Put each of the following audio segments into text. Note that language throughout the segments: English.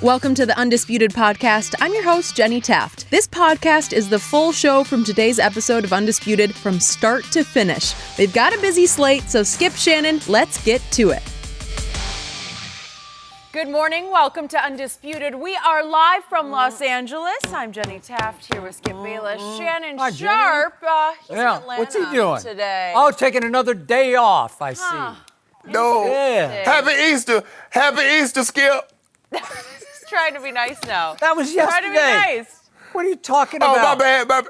Welcome to the Undisputed podcast. I'm your host, Jenny Taft. This podcast is the full show from today's episode of Undisputed from start to finish. We've got a busy slate, so skip Shannon. Let's get to it. Good morning. Welcome to Undisputed. We are live from Los Angeles. I'm Jenny Taft here with Skip Bayless. Shannon Sharpe. He's in Atlanta what's he doing today? Oh, taking another day off, I see. No. Yeah. Happy Easter. Happy Easter, Skip. He's trying to be nice now. That was yesterday. Trying to be nice. What are you talking Oh, about? my bad.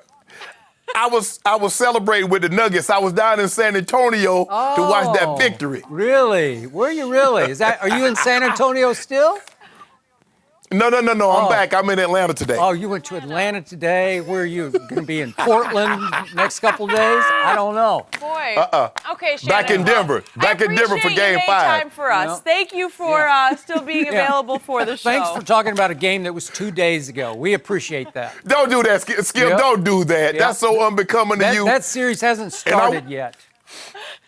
I was celebrating with the Nuggets. I was down in San Antonio to watch that victory. Really? Were you really? Are you in San Antonio still? No. I'm back. I'm in Atlanta today. Oh, you went to Atlanta today. Where are you going to be in Portland next couple days? I don't know. Boy. Okay, Shannon. Back in Denver. Back in Denver for Game 5. Time for us. Yeah. Thank you for still being available for the show. Thanks for talking about a game that was 2 days ago. We appreciate that. Don't do that, Skip. Yep. Don't do that. Yep. That's so unbecoming to you. That series hasn't started yet.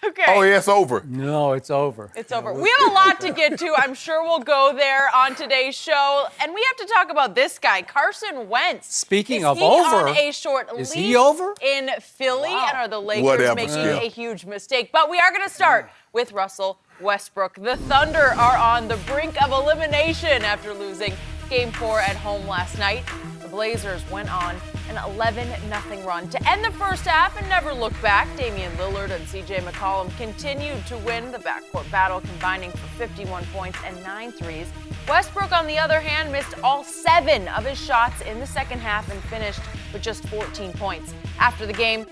Okay. Oh, yeah, it's over. No, it's over. It's over. We have a lot to get to. I'm sure we'll go there on today's show. And we have to talk about this guy, Carson Wentz. Speaking of Is he over, on a short is leash he over? in Philly? Wow. And are the Lakers Whatever, making yeah. a huge mistake? But we are going to start with Russell Westbrook. The Thunder are on the brink of elimination after losing Game 4 at home last night. The Blazers went on an 11-0 run to end the first half and never look back. Damian Lillard and C.J. McCollum continued to win the backcourt battle, combining for 51 points and 9 threes. Westbrook, on the other hand, missed all 7 of his shots in the second half and finished with just 14 points. After the game,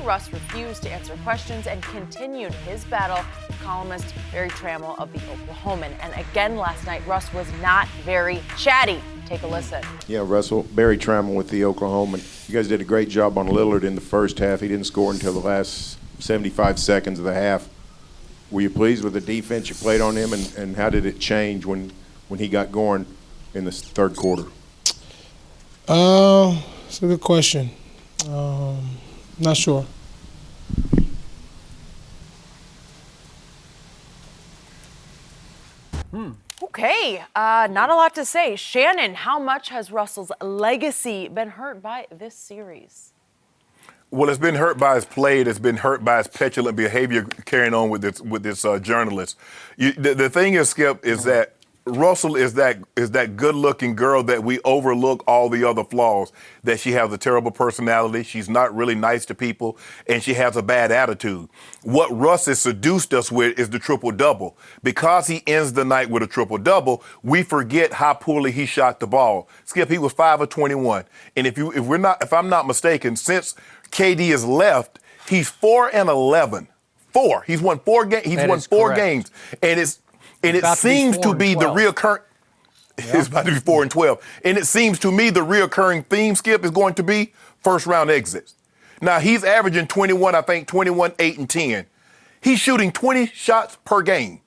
Russ refused to answer questions and continued his battle with columnist Barry Trammell of The Oklahoman. And again last night, Russ was not very chatty. Take a listen. Yeah, Russell, Barry Trammell with The Oklahoman. You guys did a great job on Lillard in the first half. He didn't score until the last 75 seconds of the half. Were you pleased with the defense you played on him, and how did it change when he got going in the third quarter? It's a good question. Not sure. Okay, not a lot to say. Shannon, how much has Russell's legacy been hurt by this series? Well, it's been hurt by his play. It's been hurt by his petulant behavior carrying on with this journalist. The thing is, Skip, is that Russell is that good-looking girl that we overlook all the other flaws, that she has a terrible personality, she's not really nice to people, and she has a bad attitude. What Russ has seduced us with is the triple-double. Because he ends the night with a triple-double, we forget how poorly he shot the ball. Skip, he was 5 of 21. And if I'm not mistaken, since KD has left, he's 4 and 11. 4. He's won 4 games. He's won 4 games. And it seems to be the reoccurring. It's about to be 4 and 12. And it seems to me the reoccurring theme, Skip, is going to be first round exits. Now, he's averaging 21, 8 and 10. He's shooting 20 shots per game.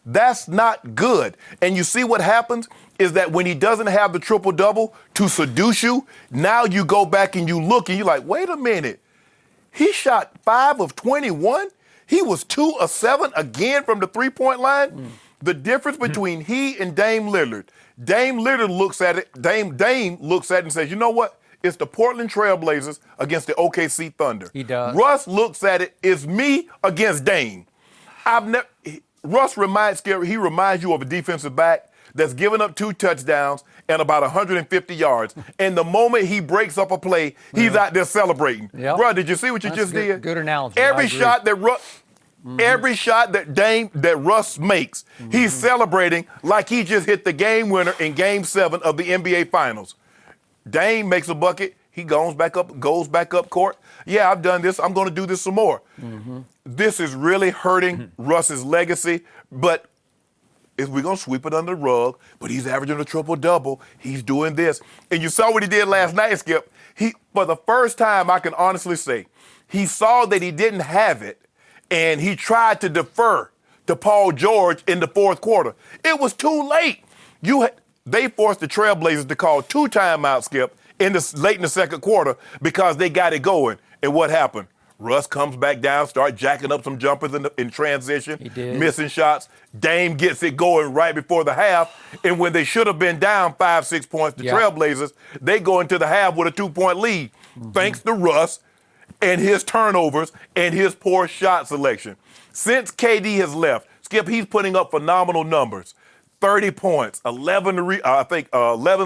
That's not good. And you see what happens is that when he doesn't have the triple-double to seduce you, now you go back and you look and you're like, wait a minute. He shot 5 of 21? He was 2 of 7 again from the three-point line? The difference between he and Dame Lillard looks at it, Dame looks at it and says, you know what? It's the Portland Trailblazers against the OKC Thunder. He does. Russ looks at it, it's me against Dame. Russ reminds you of a defensive back that's given up 2 touchdowns and about 150 yards. And the moment he breaks up a play, he's out there celebrating. Yep. Bro, did you see what you just did? Good analogy. Every shot that Russ makes, he's celebrating like he just hit the game winner in Game 7 of the NBA Finals. Dame makes a bucket. He goes back up court. Yeah, I've done this. I'm going to do this some more. This is really hurting Russ's legacy, but we're going to sweep it under the rug, but he's averaging a triple-double. He's doing this. And you saw what he did last night, Skip. For the first time, I can honestly say, he saw that he didn't have it, and he tried to defer to Paul George in the fourth quarter. It was too late. They forced the Trailblazers to call 2 timeouts, Skip, late in the second quarter because they got it going. And what happened? Russ comes back down, start jacking up some jumpers in transition, missing shots. Dame gets it going right before the half, and when they should have been down 5-6 points to Trailblazers, they go into the half with a 2-point lead, thanks to Russ and his turnovers and his poor shot selection. Since KD has left, Skip, he's putting up phenomenal numbers. 30 points, 11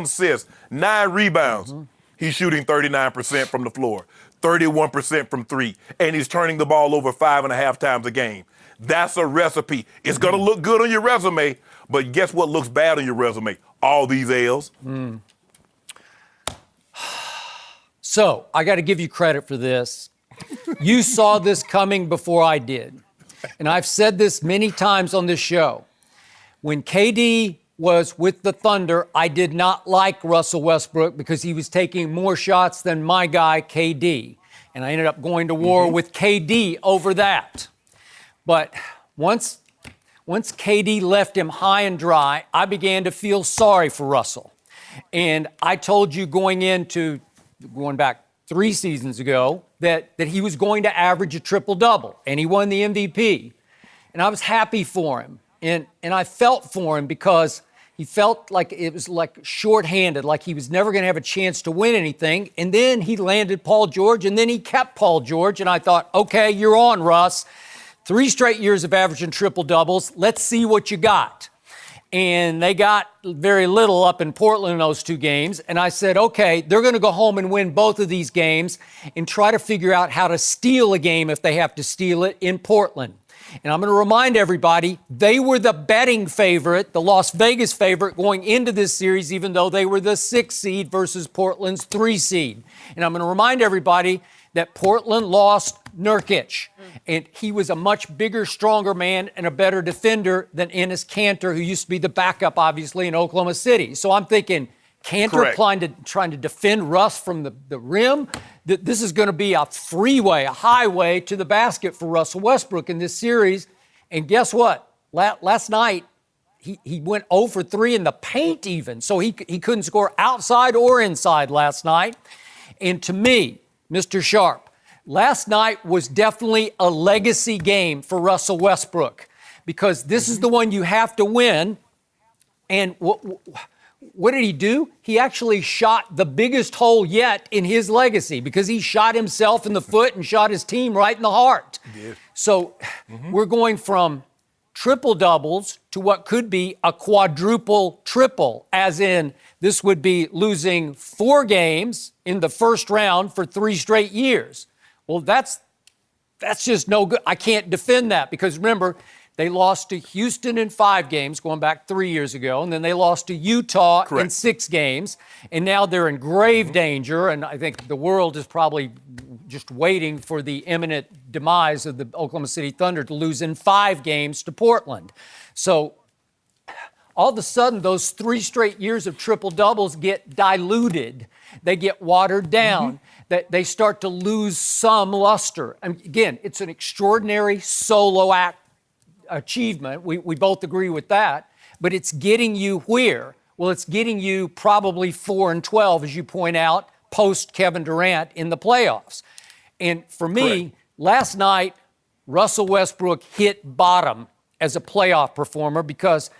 assists, 9 rebounds. He's shooting 39% from the floor, 31% from three, and he's turning the ball over 5.5 times a game. That's a recipe. It's going to look good on your resume, but guess what looks bad on your resume? All these L's. So I got to give you credit for this. You saw this coming before I did. And I've said this many times on this show. When KD was with the Thunder, I did not like Russell Westbrook because he was taking more shots than my guy, KD. And I ended up going to war with KD over that. But once KD left him high and dry, I began to feel sorry for Russell. And I told you going back 3 seasons ago that he was going to average a triple-double, and he won the MVP. And I was happy for him. And I felt for him because he felt like it was like shorthanded, like he was never going to have a chance to win anything. And then he landed Paul George, and then he kept Paul George. And I thought, okay, you're on, Russ. 3 straight years of averaging triple-doubles. Let's see what you got. And they got very little up in Portland in those 2 games. And I said, okay, they're going to go home and win both of these games and try to figure out how to steal a game if they have to steal it in Portland. And I'm going to remind everybody, they were the betting favorite, the Las Vegas favorite going into this series, even though they were the 6 seed versus Portland's 3 seed. And I'm going to remind everybody that Portland lost Nurkic, and he was a much bigger, stronger man and a better defender than Enes Kanter, who used to be the backup, obviously, in Oklahoma City. So I'm thinking, Kanter trying to defend Russ from the rim. This is going to be a freeway, a highway to the basket for Russell Westbrook in this series. And guess what? Last night, he went 0 for 3 in the paint even. So he couldn't score outside or inside last night. And to me, Mr. Sharpe, last night was definitely a legacy game for Russell Westbrook because this is the one you have to win. And what did he do? He actually shot the biggest hole yet in his legacy because he shot himself in the foot and shot his team right in the heart. So we're going from triple doubles to what could be a quadruple triple, as in this would be losing 4 games in the first round for 3 straight years. Well, that's just no good. I can't defend that because remember, they lost to Houston in 5 games, going back 3 years ago, and then they lost to Utah in 6 games, and now they're in grave danger, and I think the world is probably just waiting for the imminent demise of the Oklahoma City Thunder to lose in 5 games to Portland. So all of a sudden, those 3 straight years of triple-doubles get diluted. They get watered down. That they start to lose some luster. And again, it's an extraordinary solo act achievement. We both agree with that. But it's getting you where? Well, it's getting you probably 4-12, as you point out, post Kevin Durant in the playoffs. And for me, last night, Russell Westbrook hit bottom as a playoff performer because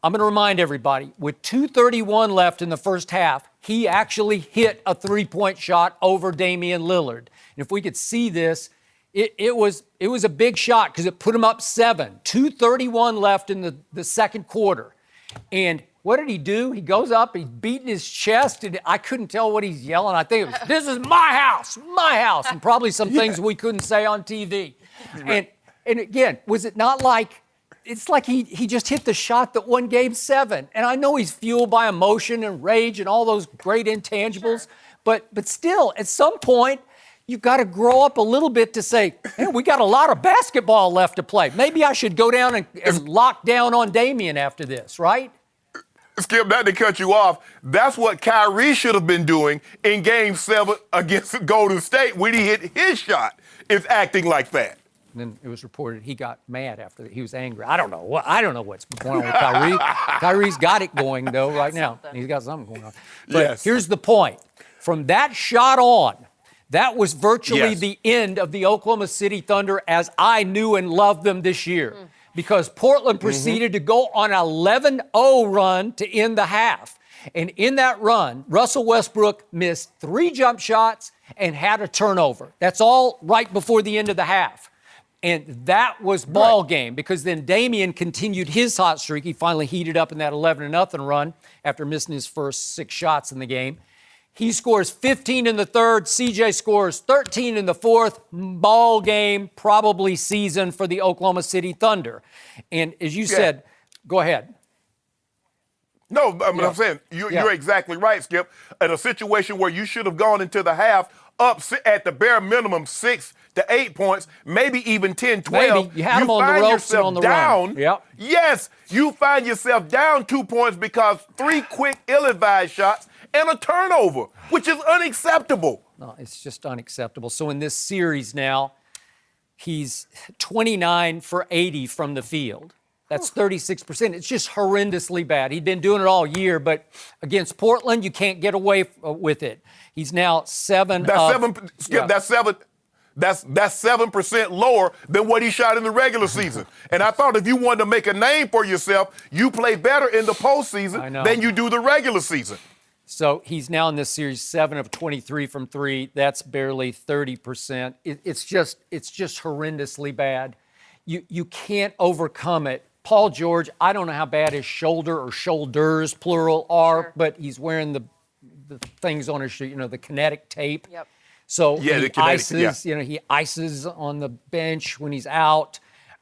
I'm going to remind everybody, with 2:31 left in the first half, he actually hit a 3-point shot over Damian Lillard. And if we could see this, it was a big shot because it put him up 7. 2:31 left in the second quarter. And what did he do? He goes up, he's beating his chest, and I couldn't tell what he's yelling. I think it was, this is my house, and probably some things we couldn't say on TV. And again, was it not like, it's like he just hit the shot that won Game 7. And I know he's fueled by emotion and rage and all those great intangibles, but still, at some point, you've got to grow up a little bit to say, hey, we got a lot of basketball left to play. Maybe I should go down and lock down on Damian after this, right? Skip, not to cut you off, that's what Kyrie should have been doing in Game 7 against Golden State when he hit his shot, is acting like that. And then it was reported he got mad after that. He was angry. I don't know what's going on with Kyrie. Kyrie's got it going, though, right now. He's got something going on. But here's the point. From that shot on, That was virtually Yes. the end of the Oklahoma City Thunder as I knew and loved them this year, because Portland proceeded to go on an 11-0 run to end the half. And in that run, Russell Westbrook missed 3 jump shots and had a turnover. That's all right before the end of the half. And that was ball game, because then Damian continued his hot streak. He finally heated up in that 11-0 run after missing his first 6 shots in the game. He scores 15 in the third. CJ scores 13 in the fourth. Ball game, probably season for the Oklahoma City Thunder. And as you said, go ahead. No, I'm saying you're exactly right, Skip. In a situation where you should have gone into the half up at the bare minimum 6 to 8 points, maybe even 10, 12. Maybe. You had them on the ropes and on the down. run. Yep. Yes, you find yourself down 2 points because 3 quick, ill-advised shots and a turnover, which is unacceptable. No, it's just unacceptable. So in this series now, he's 29 for 80 from the field. That's 36%. It's just horrendously bad. He'd been doing it all year, but against Portland, you can't get away with it. He's now 7. That's 7. That's 7% lower than what he shot in the regular season. And I thought if you wanted to make a name for yourself, you play better in the postseason than you do the regular season. So he's now in this series 7 of 23 from 3. That's barely 30%. It's just horrendously bad. You can't overcome it. Paul George, I don't know how bad his shoulder or shoulders, plural, are, but he's wearing the things on his, the kinetic tape. Yep. So he ices, he ices on the bench when he's out.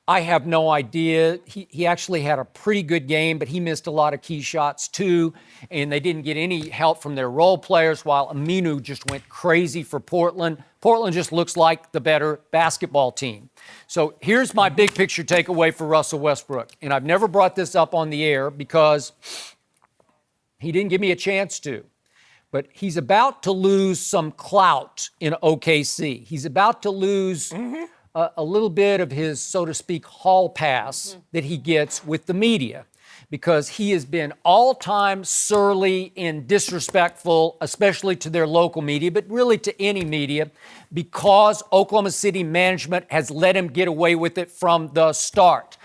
I have no idea. He actually had a pretty good game, but he missed a lot of key shots too, and they didn't get any help from their role players, while Aminu just went crazy for Portland. Portland just looks like the better basketball team. So here's my big picture takeaway for Russell Westbrook, and I've never brought this up on the air because he didn't give me a chance to. But he's about to lose some clout in OKC. He's about to lose a little bit of his, so to speak, hall pass that he gets with the media, because he has been all-time surly and disrespectful, especially to their local media, but really to any media, because Oklahoma City management has let him get away with it from the start.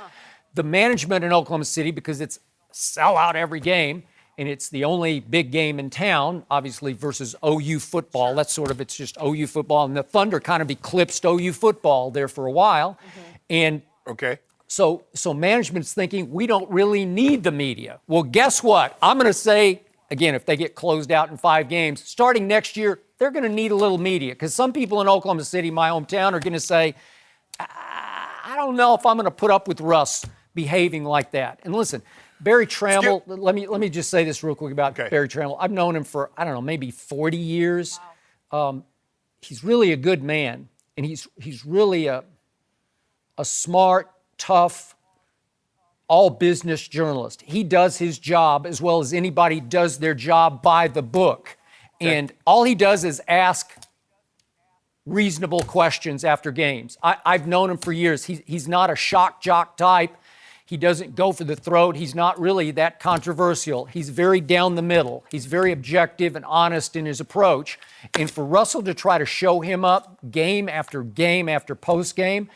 The management in Oklahoma City, because it's sell out every game, and it's the only big game in town, obviously, versus OU football. That's it's just OU football. And the Thunder kind of eclipsed OU football there for a while. And so management's thinking, we don't really need the media. Well, guess what? I'm going to say, again, if they get closed out in 5 games, starting next year, they're going to need a little media. Because some people in Oklahoma City, my hometown, are going to say, I don't know if I'm going to put up with Russ behaving like that. And listen, Barry Tramel, let me just say this real quick about Barry Tramel. I've known him for, I don't know, maybe 40 years. Wow. He's really a good man, and he's really a smart, tough, all-business journalist. He does his job as well as anybody does their job by the book. And all he does is ask reasonable questions after games. I've known him for years. He's not a shock jock type. He doesn't go for the throat. He's not really that controversial. He's very down the middle. He's very objective and honest in his approach. And for Russell to try to show him up game after post game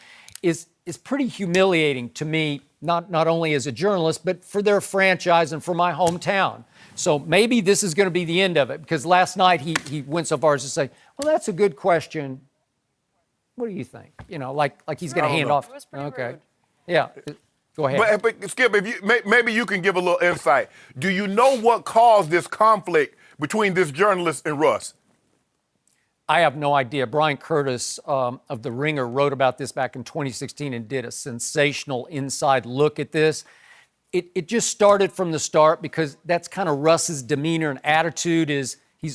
is pretty humiliating to me, not only as a journalist, but for their franchise and for my hometown. So maybe this is going to be the end of it, because last night he went so far as to say, well, that's a good question. What do you think? Like he's going to hand off. It was pretty rude. Yeah. Go ahead. But Skip, maybe you can give a little insight. Do you know what caused this conflict between this journalist and Russ? I have no idea. Brian Curtis of The Ringer wrote about this back in 2016 and did a sensational inside look at this. It just started from the start, because that's kind of Russ's demeanor and attitude. Is he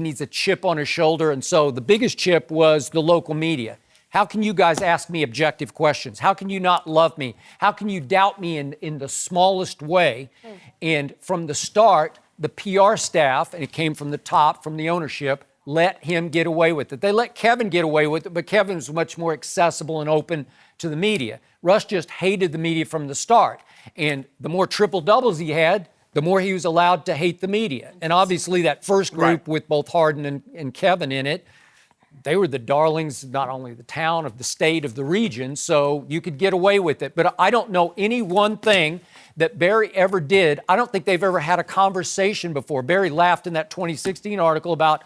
needs a chip on his shoulder. And so the biggest chip was the local media. How can you guys ask me objective questions? How can you not love me? How can you doubt me in the smallest way? And from the start, the PR staff, and it came from the top, from the ownership, let him get away with it. They let Kevin get away with it, but Kevin was much more accessible and open to the media. Russ just hated the media from the start. And the more triple doubles he had, the more he was allowed to hate the media. And obviously that first group with both Harden and Kevin in it, they were the darlings, not only the town, of the state, of the region, so you could get away with it. But I don't know any one thing that Barry ever did. I don't think they've ever had a conversation before. Barry laughed in that 2016 article about,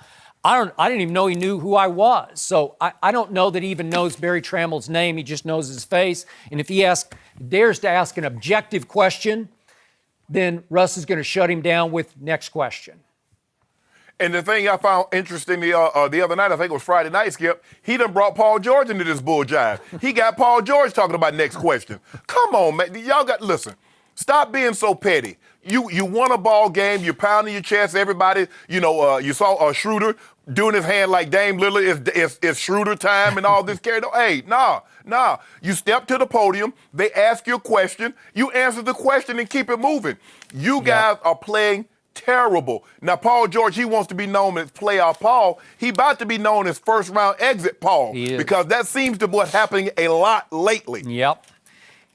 I didn't even know he knew who I was. So I don't know that he even knows Barry Trammell's name. He just knows his face. And if he dares to ask an objective question, then Russ is going to shut him down with next question. And the thing I found interesting the other night, I think it was Friday night, Skip, he done brought Paul George into this bull jive. He got Paul George talking about next question. Come on, man. Y'all listen, stop being so petty. You won a ball game, you're pounding your chest, everybody, you saw Schroeder doing his hand like Dame Lillard, it's Schroeder time and all this carried on. Hey, nah. You step to the podium, they ask you a question, you answer the question and keep it moving. You guys are playing terrible. Now, Paul George, he wants to be known as playoff Paul. He about to be known as first-round exit Paul because that seems to be what's happening a lot lately. Yep.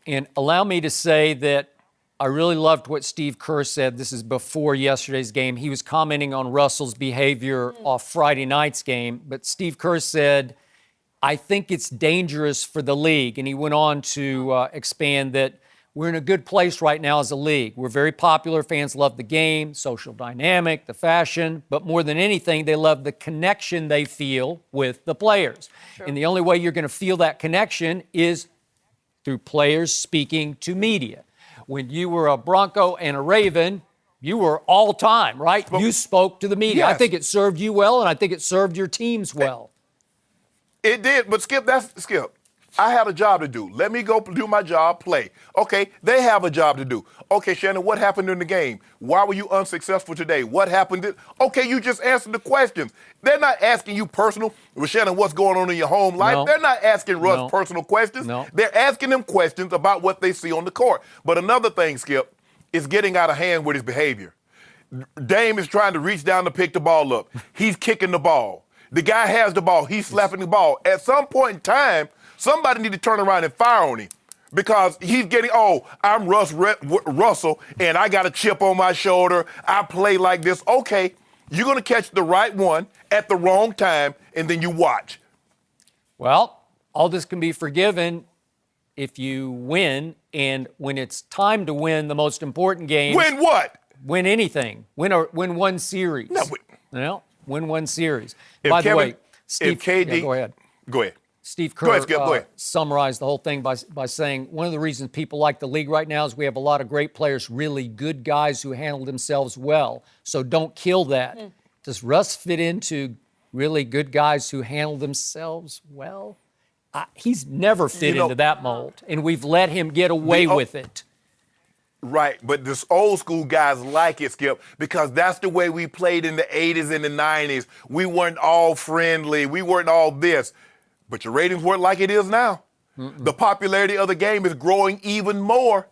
And allow me to say that I really loved what Steve Kerr said. This is before yesterday's game. He was commenting on Russell's behavior off Friday night's game, but Steve Kerr said, I think it's dangerous for the league. And he went on to expand that we're in a good place right now as a league. We're very popular. Fans love the game, social dynamic, the fashion, but more than anything, they love the connection they feel with the players. Sure. And the only way you're going to feel that connection is through players speaking to media. When you were a Bronco and a Raven, you were all time, right? You spoke to the media. Yes. I think it served you well, and I think it served your teams well. It did, but Skip, I had a job to do. Let me go do my job, play. Okay, they have a job to do. Okay, Shannon, what happened in the game? Why were you unsuccessful today? What happened? Okay, you just answered the questions. They're not asking you personal. Well, Shannon, what's going on in your home life? No. They're not asking Russ personal questions. No. They're asking them questions about what they see on the court. But another thing, Skip, is getting out of hand with his behavior. Dame is trying to reach down to pick the ball up. He's kicking the ball. The guy has the ball. He's slapping the ball. At some point in time, somebody need to turn around and fire on him because he's getting, I'm Russell, and I got a chip on my shoulder. I play like this. Okay, you're going to catch the right one at the wrong time, and then you watch. Well, all this can be forgiven if you win, and when it's time to win the most important games. Win what? Win anything. Win one series. Win one series. By the way, Steve, if KD, go ahead. Go ahead. Steve Kerr go ahead. Summarized the whole thing by saying one of the reasons people like the league right now is we have a lot of great players, really good guys who handle themselves well. So don't kill that. Does Russ fit into really good guys who handle themselves well? He's never fit into that mold, and we've let him get away with it. Right, but this old school guys like it, Skip, because that's the way we played in the 80s and the 90s. We weren't all friendly. We weren't all this. But your ratings weren't like it is now. The popularity of the game is growing even more.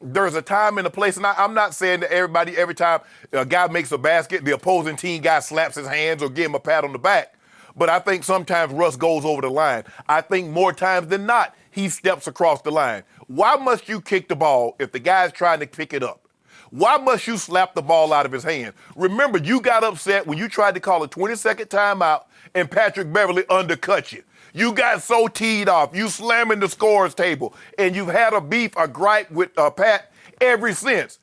There's a time and a place, and I'm not saying that every time a guy makes a basket, the opposing team guy slaps his hands or give him a pat on the back. But I think sometimes Russ goes over the line. I think more times than not, he steps across the line. Why must you kick the ball if the guy's trying to pick it up? Why must you slap the ball out of his hand? Remember, you got upset when you tried to call a 20-second timeout and Patrick Beverly undercut you. You got so teed off. You slamming the scorer's table. And you've had a gripe with Pat ever since.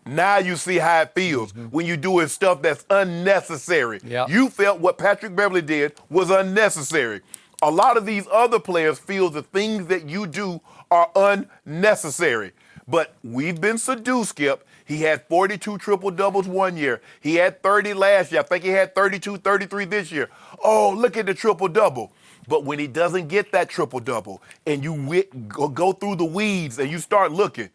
Now you see how it feels when you doing stuff that's unnecessary. Yep. You felt what Patrick Beverly did was unnecessary. A lot of these other players feel the things that you do are unnecessary. But we've been seduced, Skip. He had 42 triple-doubles one year. He had 30 last year. I think he had 32, 33 this year. Oh, look at the triple-double. But when he doesn't get that triple-double and you go through the weeds and you start looking,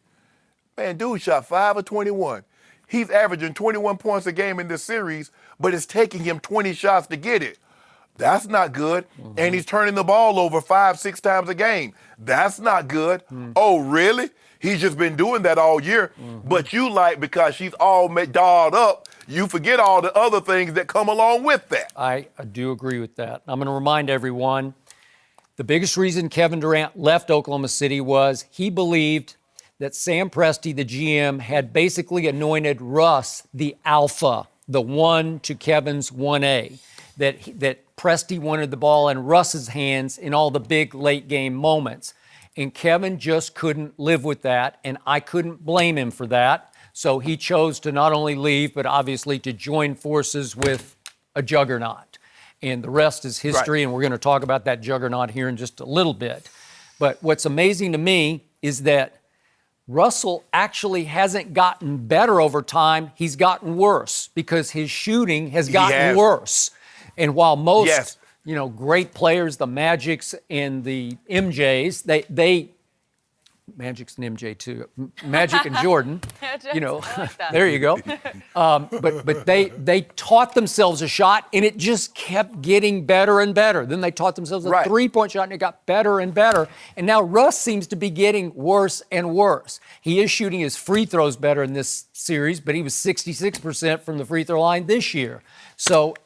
man, dude shot 5 of 21. He's averaging 21 points a game in this series, but it's taking him 20 shots to get it. That's not good. And he's turning the ball over 5-6 times a game. That's not good. Oh, really? He's just been doing that all year. But you because she's all dolled up, you forget all the other things that come along with that. I do agree with that. I'm going to remind everyone, the biggest reason Kevin Durant left Oklahoma City was he believed that Sam Presti, the GM, had basically anointed Russ the alpha, the 1 to Kevin's 1A. that Presti wanted the ball in Russ's hands in all the big late game moments. And Kevin just couldn't live with that, and I couldn't blame him for that. So he chose to not only leave, but obviously to join forces with a juggernaut. And the rest is history, and we're going to talk about that juggernaut here in just a little bit. But what's amazing to me is that Russell actually hasn't gotten better over time. He's gotten worse because his shooting has gotten worse. And while most, great players, the Magics and the MJs, they Magic's an MJ too. Magic and Jordan, there you go. But they taught themselves a shot, and it just kept getting better and better. Then they taught themselves a three-point shot, and it got better and better. And now Russ seems to be getting worse and worse. He is shooting his free throws better in this series, but he was 66% from the free throw line this year. So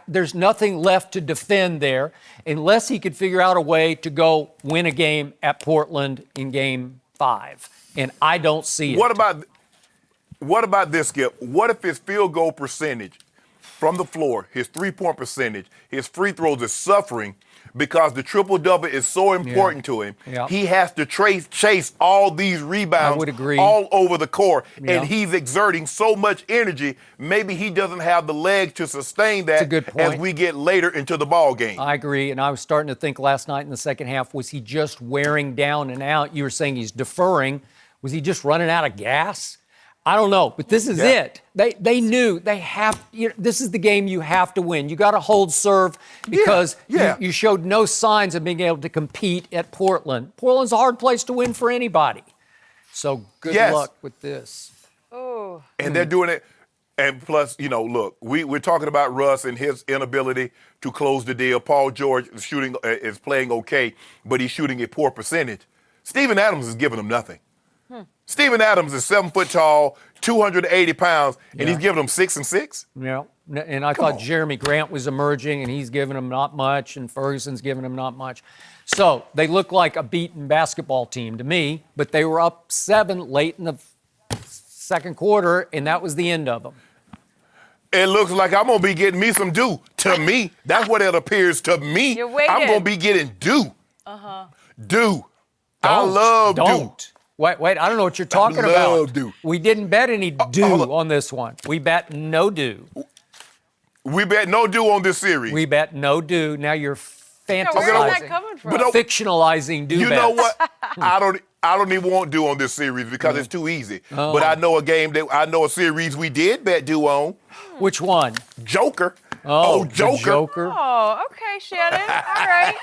there's nothing left to defend there unless he could figure out a way to go win a game at Portland in Game 5. And I don't see it. What about this, Skip? What if his field goal percentage from the floor, his three-point percentage, his free throws is suffering because the triple-double is so important to him? Yeah. He has to chase all these rebounds I would agree. all over the court, and he's exerting so much energy, maybe he doesn't have the legs to sustain that That's a good point. as we get later into the ball game. I agree, and I was starting to think last night in the second half, was he just wearing down and out? You were saying he's deferring. Was he just running out of gas? I don't know, but this is it. They knew they have. This is the game you have to win. You got to hold serve because you showed no signs of being able to compete at Portland. Portland's a hard place to win for anybody. So good luck with this. Oh. And they're doing it. And plus, look, we're talking about Russ and his inability to close the deal. Paul George is playing okay, but he's shooting a poor percentage. Steven Adams is giving him nothing. Steven Adams is 7 foot tall, 280 pounds, and he's giving them 6 and 6. Yeah, and I thought Jeremy Grant was emerging, and he's giving them not much, and Ferguson's giving them not much. So they look like a beaten basketball team to me, but they were up 7 late in the second quarter, and that was the end of them. It looks like I'm going to be getting me some dew. To me, that's what it appears to me. You're waiting. I'm going to be getting dew. Dew. I love dew. Wait, I don't know what you're talking about. Dew. We didn't bet any dew on this one. We bet no dew. We bet no dew on this series. We bet no dew. Now you're fantasizing. Where is that coming from? Fictionalizing dew You bets. know what? I don't even want dew on this series because it's too easy. Oh. But I know a series we did bet dew on. Which one? Joker. Oh, Joker. the Joker. Oh, okay, Shannon. All right.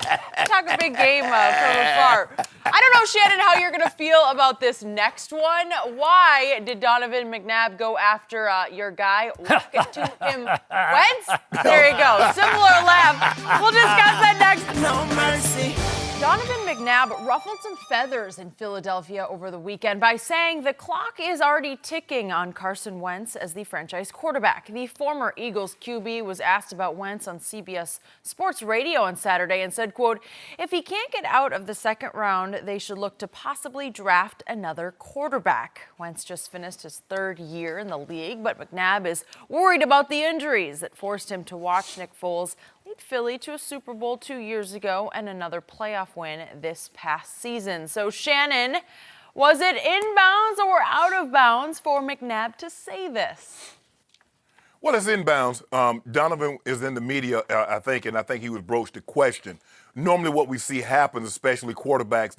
Talk a big game from afar. I don't know, Shannon, how you're going to feel about this next one. Why did Donovan McNabb go after your guy? Look to him. Wentz? There you go. Similar laugh. We'll discuss that next. No mercy. Donovan McNabb ruffled some feathers in Philadelphia over the weekend by saying the clock is already ticking on Carson Wentz as the franchise quarterback. The former Eagles QB was asked about Wentz on CBS Sports Radio on Saturday and said, quote, if he can't get out of the second round, they should look to possibly draft another quarterback. Wentz just finished his third year in the league, but McNabb is worried about the injuries that forced him to watch Nick Foles lead Philly to a Super Bowl 2 years ago and another playoff win this past season. So, Shannon, was it inbounds or out of bounds for McNabb to say this? Well, it's inbounds. Donovan is in the media, I think, and I think he was broached a question. Normally what we see happens, especially quarterbacks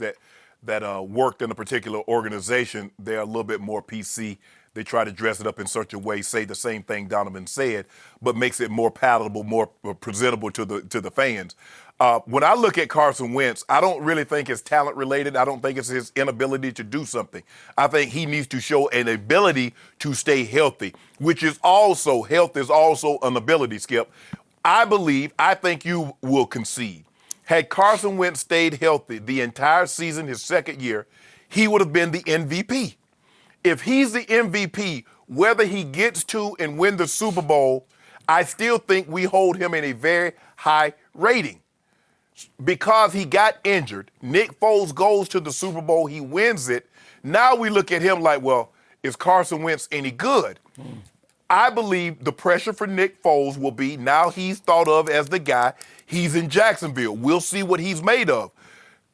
that worked in a particular organization, they're a little bit more PC. They try to dress it up in such a way, say the same thing Donovan said, but makes it more palatable, more presentable to the fans. When I look at Carson Wentz, I don't really think it's talent related. I don't think it's his inability to do something. I think he needs to show an ability to stay healthy, which is also, health is also an ability, Skip. I think you will concede. Had Carson Wentz stayed healthy the entire season, his second year, he would have been the MVP. If he's the MVP, whether he gets to and win the Super Bowl, I still think we hold him in a very high rating. Because he got injured, Nick Foles goes to the Super Bowl, he wins it. Now we look at him like, well, is Carson Wentz any good? I believe the pressure for Nick Foles will be now he's thought of as the guy. He's in Jacksonville. We'll see what he's made of.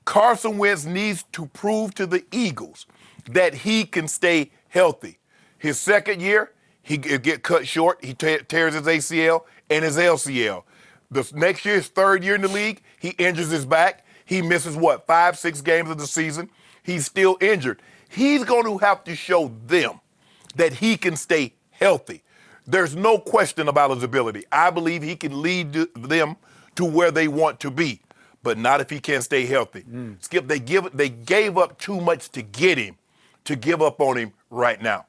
Carson Wentz needs to prove to the Eagles that he can stay healthy. His second year, he get cut short. He tears his ACL and his LCL. The next year, his third year in the league, he injures his back. He misses, 5-6 games of the season. He's still injured. He's going to have to show them that he can stay healthy. There's no question about his ability. I believe he can lead them to where they want to be, but not if he can't stay healthy. Skip, they gave up too much to get him, to give up on him right now.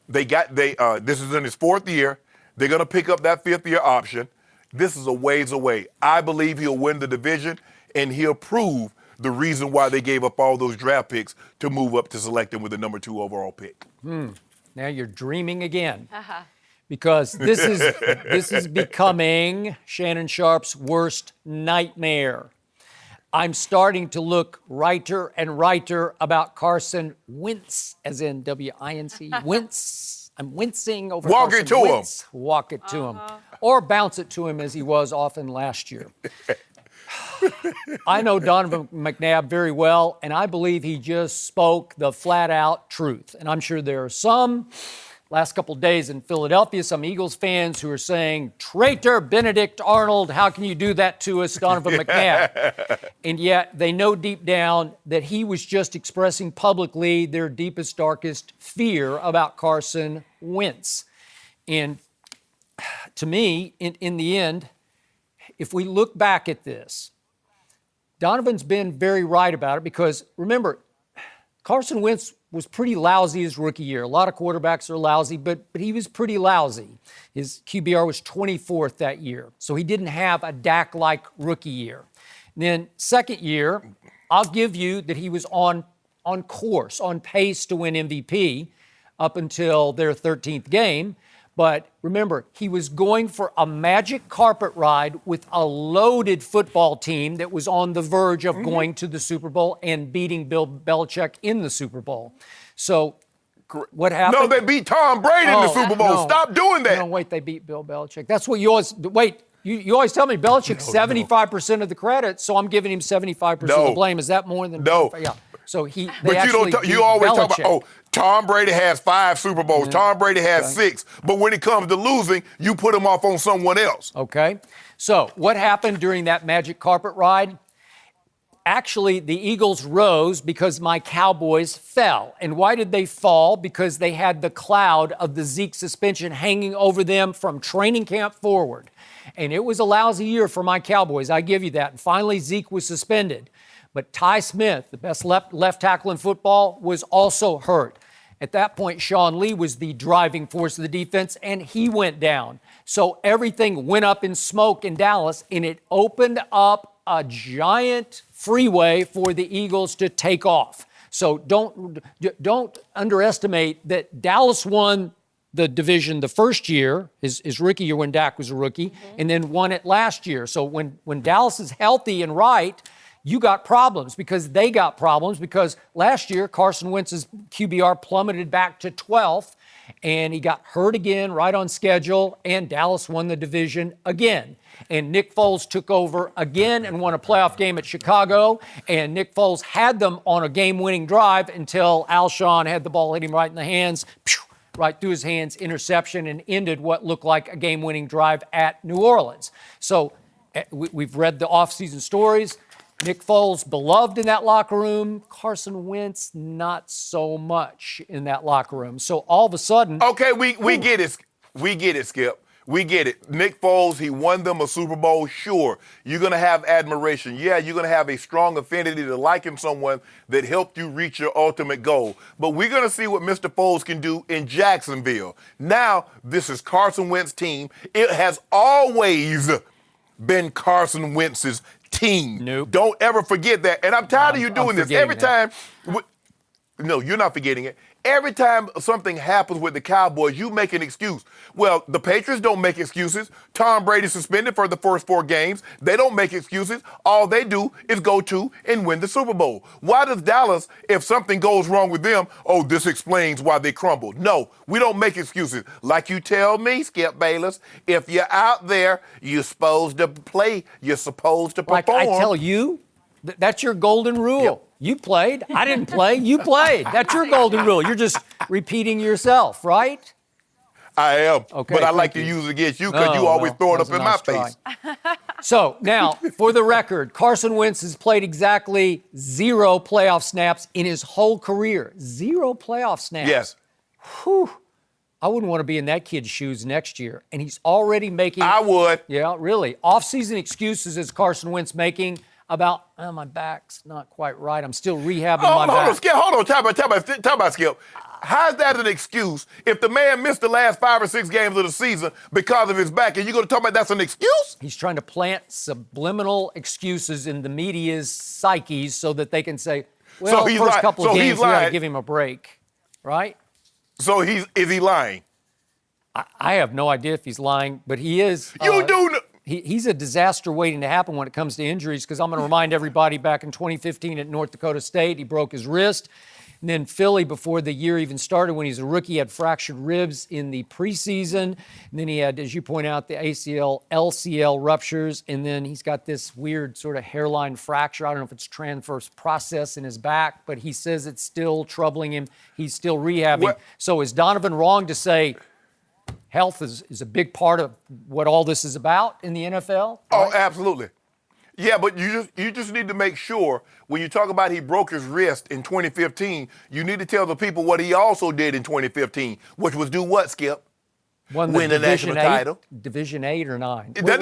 This is in his fourth year. They're going to pick up that fifth-year option. This is a ways away. I believe he'll win the division, and he'll prove the reason why they gave up all those draft picks to move up to select him with the number 2 overall pick. Now you're dreaming again. Because this is becoming Shannon Sharpe's worst nightmare. I'm starting to look righter and righter about Carson Wentz, as in W-I-N-C, Wentz. I'm wincing over Walk Carson it to Wentz. Walk it to him. Or bounce it to him as he was often last year. I know Donovan McNabb very well, and I believe he just spoke the flat-out truth. And I'm sure there are some last couple of days in Philadelphia, some Eagles fans who are saying, traitor Benedict Arnold, how can you do that to us, Donovan McNabb? And yet they know deep down that he was just expressing publicly their deepest, darkest fear about Carson Wentz. And to me, in the end, if we look back at this, Donovan's been very right about it because, remember, Carson Wentz was pretty lousy his rookie year. A lot of quarterbacks are lousy, but he was pretty lousy. His QBR was 24th that year, so he didn't have a Dak-like rookie year. And then second year, I'll give you that he was on course, on pace to win MVP up until their 13th game. But remember, he was going for a magic carpet ride with a loaded football team that was on the verge of going to the Super Bowl and beating Bill Belichick in the Super Bowl. So what happened? No, they beat Tom Brady in the Super Bowl. No. Stop doing that. No, wait, they beat Bill Belichick. That's what you always, wait, you always tell me Belichick's 75% of the credit, so I'm giving him 75% of the blame. Is that more than? No. Yeah. So they but you always talk about, Tom Brady has 5 Super Bowls. Tom Brady has 6. But when it comes to losing, you put him off on someone else. Okay. So what happened during that magic carpet ride? Actually, the Eagles rose because my Cowboys fell. And why did they fall? Because they had the cloud of the Zeke suspension hanging over them from training camp forward. And it was a lousy year for my Cowboys. I give you that. And finally, Zeke was suspended. But Ty Smith, the best left tackle in football, was also hurt. At that point, Sean Lee was the driving force of the defense, and he went down. So everything went up in smoke in Dallas, and it opened up a giant freeway for the Eagles to take off. So don't underestimate that Dallas won the division the first year, his rookie year when Dak was a rookie, and then won it last year. So when Dallas is healthy and right, you got problems because they got problems because last year Carson Wentz's QBR plummeted back to 12th and he got hurt again right on schedule and Dallas won the division again. And Nick Foles took over again and won a playoff game at Chicago and Nick Foles had them on a game-winning drive until Alshon had the ball hit him right in the hands, right through his hands, interception, and ended what looked like a game-winning drive at New Orleans. So we've read the offseason stories. Nick Foles, beloved in that locker room. Carson Wentz, not so much in that locker room. So all of a sudden... Okay, we get it. We get it, Skip. We get it. Nick Foles, he won them a Super Bowl. Sure, you're going to have admiration. Yeah, you're going to have a strong affinity to liking someone that helped you reach your ultimate goal. But we're going to see what Mr. Foles can do in Jacksonville. Now, this is Carson Wentz's team. It has always been Carson Wentz's team. Nope. Don't ever forget that. And I'm tired of you doing this. Every time no, you're not forgetting it. Every time something happens with the Cowboys, you make an excuse. Well, the Patriots don't make excuses. Tom Brady suspended for the first 4 games. They don't make excuses. All they do is go to and win the Super Bowl. Why does Dallas, if something goes wrong with them, oh, this explains why they crumbled? No, we don't make excuses. Like you tell me, Skip Bayless, if you're out there, you're supposed to play. You're supposed to perform. Like I tell you, that's your golden rule. Yep. You played. I didn't play. You played. That's your golden rule. You're just repeating yourself, right? I am. Okay, but I like you. to use it against you because you always throw it up in my face. So now, for the record, Carson Wentz has played exactly 0 playoff snaps in his whole career. 0 playoff snaps. Yes. Whew. I wouldn't want to be in that kid's shoes next year. And he's already making... I would. Yeah, really. Off-season excuses is Carson Wentz making about, my back's not quite right. I'm still rehabbing my back. Hold on, Skip. Hold on. Talk about Skip. How's that an excuse if the man missed the last 5 or 6 games of the season because of his back? And you're going to talk about that's an excuse? He's trying to plant subliminal excuses in the media's psyches so that they can say, well, So first couple of games, we got to lying. give him a break, right? So is he lying? I have no idea if he's lying, but he is. You do know. He's a disaster waiting to happen when it comes to injuries, because I'm going to remind everybody back in 2015 at North Dakota State, he broke his wrist. And then Philly, before the year even started, when he was a rookie, had fractured ribs in the preseason. And then he had, as you point out, the ACL, LCL ruptures. And then he's got this weird sort of hairline fracture. I don't know if it's transverse process in his back, but he says it's still troubling him. He's still rehabbing. What? So is Donovan wrong to say health is a big part of what all this is about in the NFL? Oh, absolutely. Yeah, but you just need to make sure when you talk about he broke his wrist in 2015, you need to tell the people what he also did in 2015, which was do what, Skip? Win the national title. Division 8 or 9? No,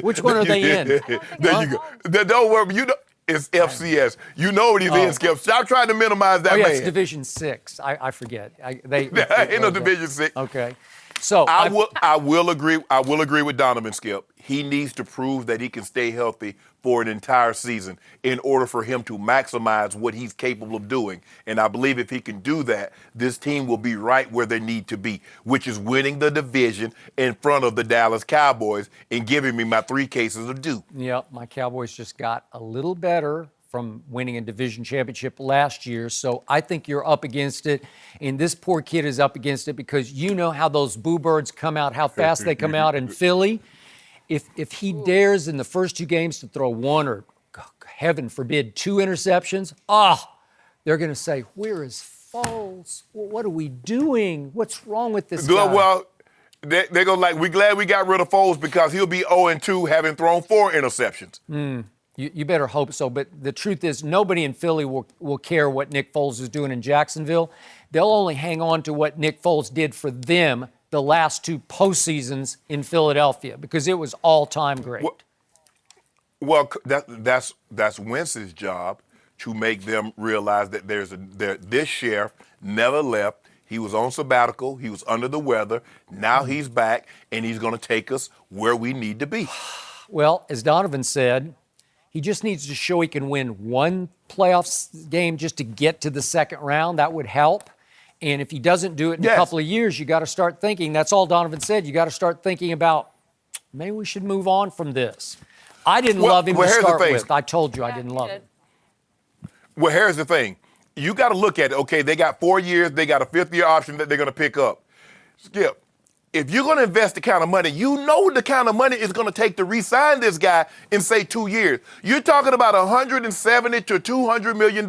Which one are they in? There you go. Don't worry. You know, it's FCS. You know what he's in, Skip. Stop trying to minimize that man. It's Division 6. I forget. Ain't no Division 6. Okay. So I will agree with Donovan, Skip. He needs to prove that he can stay healthy for an entire season in order for him to maximize what he's capable of doing. And I believe if he can do that, this team will be right where they need to be, which is winning the division in front of the Dallas Cowboys and giving me my 3 cases of due. Yep, my Cowboys just got a little better from winning a division championship last year. So I think you're up against it. And this poor kid is up against it because you know how those boo birds come out, how fast they come out in Philly. If he dares in the first 2 games to throw 1 or, heaven forbid, 2 interceptions, they're going to say, where is Foles? What are we doing? What's wrong with this guy? Well, they're going to like, we're glad we got rid of Foles because he'll be 0-2 having thrown 4 interceptions. You better hope so. But the truth is, nobody in Philly will care what Nick Foles is doing in Jacksonville. They'll only hang on to what Nick Foles did for them the last 2 postseasons in Philadelphia because it was all-time great. Well, that's Wentz's job to make them realize that this sheriff never left. He was on sabbatical. He was under the weather. Now he's back, and he's going to take us where we need to be. Well, as Donovan said, he just needs to show he can win 1 playoff game just to get to the second round. That would help. And if he doesn't do it in a couple of years, you got to start thinking. That's all Donovan said. You got to start thinking about maybe we should move on from this. I didn't love him to start with. I told you I didn't love him. Well, here's the thing. You got to look at it. Okay, they got 4 years. They got a 5th-year option that they're going to pick up. Skip, if you're going to invest the kind of money, you know the kind of money it's going to take to re-sign this guy in, say, 2 years. You're talking about $170 to $200 million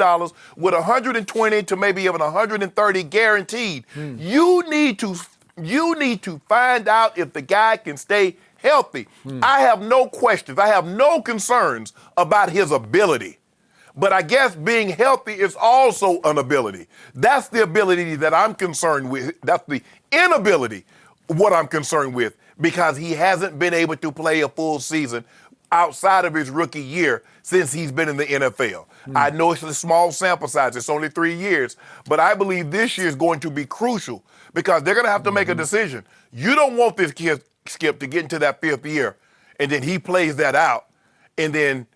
with 120 to maybe even 130 guaranteed. You need to find out if the guy can stay healthy. I have no questions. I have no concerns about his ability. But I guess being healthy is also an ability. That's the ability that I'm concerned with. That's the inability what I'm concerned with, because he hasn't been able to play a full season outside of his rookie year since he's been in the NFL. I know it's a small sample size. It's only 3 years. But I believe this year is going to be crucial because they're going to have to make a decision. You don't want this kid, Skip, to get into that 5th year, and then he plays that out, and then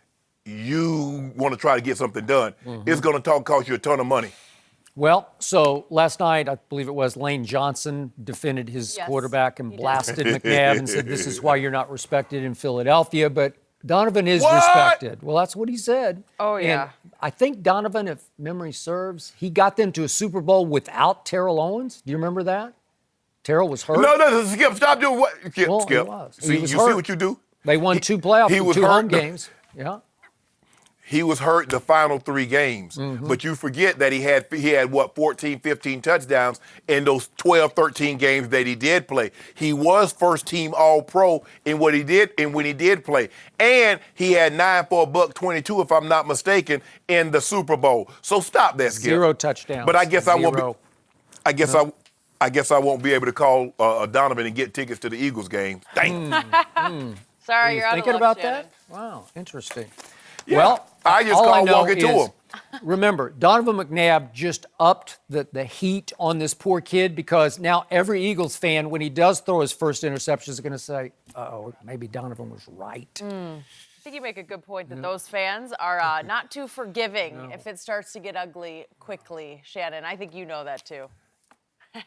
you want to try to get something done, it's going to cost you a ton of money. Well, so last night, I believe it was, Lane Johnson defended his quarterback and blasted McNabb and said, this is why you're not respected in Philadelphia. But Donovan is respected. Well, that's what he said. Oh, yeah. And I think Donovan, if memory serves, he got them to a Super Bowl without Terrell Owens. Do you remember that? Terrell was hurt. No, Skip, stop doing what? Skip, Well, Skip. he was. See, He was you hurt. see what you do? They won two playoff, two home games. Yeah. He was hurt the final 3 games. But you forget that he had what, 14, 15 touchdowns in those 12, 13 games that he did play. He was first team All-Pro in what he did and when he did play. And he had 9 for $122, if I'm not mistaken, in the Super Bowl. So stop that, Skip. 0 touchdowns. But I guess I won't be. 0. I guess I won't be able to call Donovan and get tickets to the Eagles game. Dang. Sorry, you're out of Thinking luck, about Shannon. that? Wow, interesting. Yeah. Well, I just all call know walking to is, him. Remember, Donovan McNabb just upped the heat on this poor kid because now every Eagles fan, when he does throw his first interception, is going to say, oh, maybe Donovan was right. I think you make a good point that those fans are not too forgiving if it starts to get ugly quickly, Shannon. I think you know that too.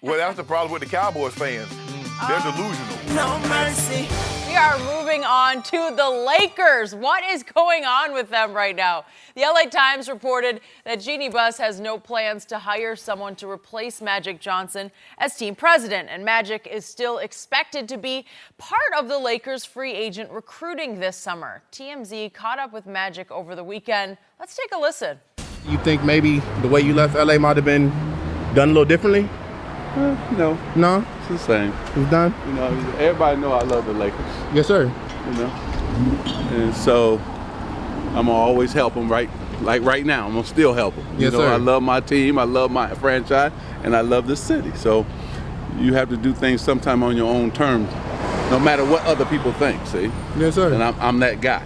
Well, that's the problem with the Cowboys fans. They're delusional. No mercy. We are moving on to the Lakers. What is going on with them right now? The LA Times reported that Jeannie Buss has no plans to hire someone to replace Magic Johnson as team president, and Magic is still expected to be part of the Lakers' free agent recruiting this summer. TMZ caught up with Magic over the weekend. Let's take a listen. You think maybe the way you left LA might have been done a little differently? No, No? it's the same. It was done? You know, everybody know I love the Lakers. Yes, sir. You know, and so I'm gonna always help them. Right now, I'm gonna still help them. Yes, you know, sir. I love my team, I love my franchise, and I love the city. So you have to do things sometime on your own terms, no matter what other people think. See? Yes, sir. And I'm that guy.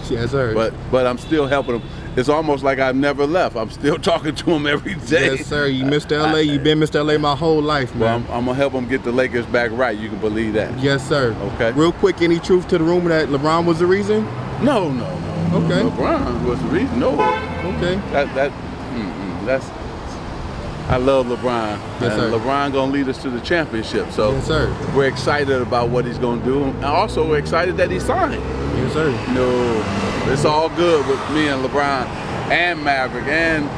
Yes, sir. But I'm still helping them. It's almost like I've never left. I'm still talking to them every day. Yes, sir. You Mr. LA. You've been Mr. LA my whole life, Well, man. I'm gonna help them get the Lakers back right. You can believe that. Yes, sir. Okay. Real quick, any truth to the rumor that LeBron was the reason? No. Okay. LeBron was the reason. No. Okay. That's. I love LeBron. Yes, and sir. LeBron gonna lead us to the championship. So Yes, sir. we're excited about what he's gonna do, and also we're excited that he signed. Yes, sir. No, it's all good with me and LeBron and Maverick and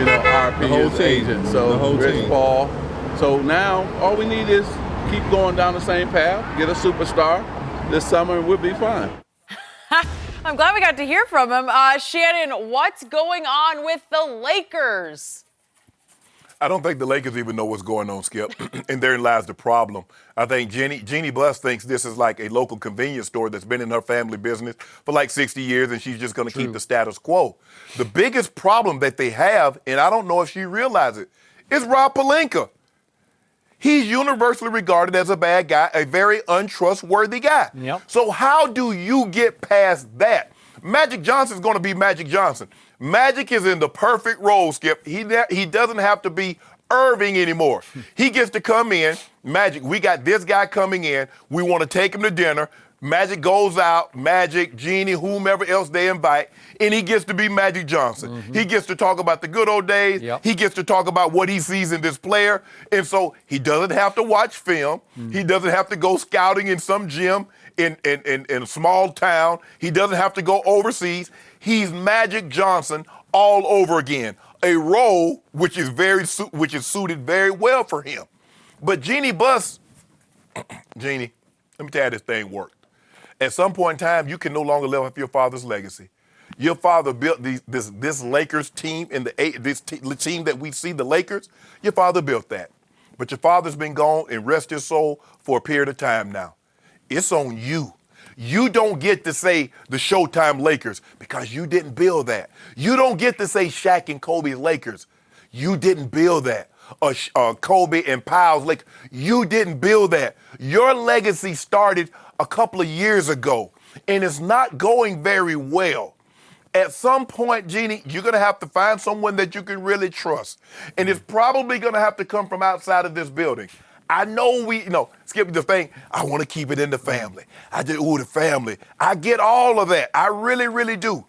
RP The whole his team. agent. So The whole Rich team. Paul. So now all we need is keep going down the same path, get a superstar this summer, and we'll be fine. I'm glad we got to hear from him. Shannon, what's going on with the Lakers? I don't think the Lakers even know what's going on, Skip, and therein lies the problem. I think Jeannie Buss thinks this is like a local convenience store that's been in her family business for like 60 years, and she's just going to keep the status quo. The biggest problem that they have, and I don't know if she realizes it, is Rob Pelinka. He's universally regarded as a bad guy, a very untrustworthy guy. Yep. So how do you get past that? Magic Johnson's going to be Magic Johnson. Magic is in the perfect role, Skip. He doesn't have to be Irving anymore. He gets to come in. Magic, we got this guy coming in. We want to take him to dinner. Magic goes out. Magic, Jeannie, whomever else they invite, and he gets to be Magic Johnson. He gets to talk about the good old days. Yep. He gets to talk about what he sees in this player. And so he doesn't have to watch film. He doesn't have to go scouting in some gym in a small town. He doesn't have to go overseas. He's Magic Johnson all over again, a role which is suited very well for him. But Jeannie Buss, Jeannie, let me tell you how this thing worked. At some point in time, you can no longer live off your father's legacy. Your father built this Lakers team this team that we see, the Lakers. Your father built that, but your father's been gone and rest his soul for a period of time now. It's on you. You don't get to say the Showtime Lakers because you didn't build that. You don't get to say Shaq and Kobe's Lakers. You didn't build that. Or Kobe and Powell's Lakers. You didn't build that. Your legacy started a couple of years ago, and it's not going very well. At some point, Jeannie, you're going to have to find someone that you can really trust. And it's probably going to have to come from outside of this building. I know Skip, the thing, I want to keep it in the family. The family. I get all of that. I really, really do.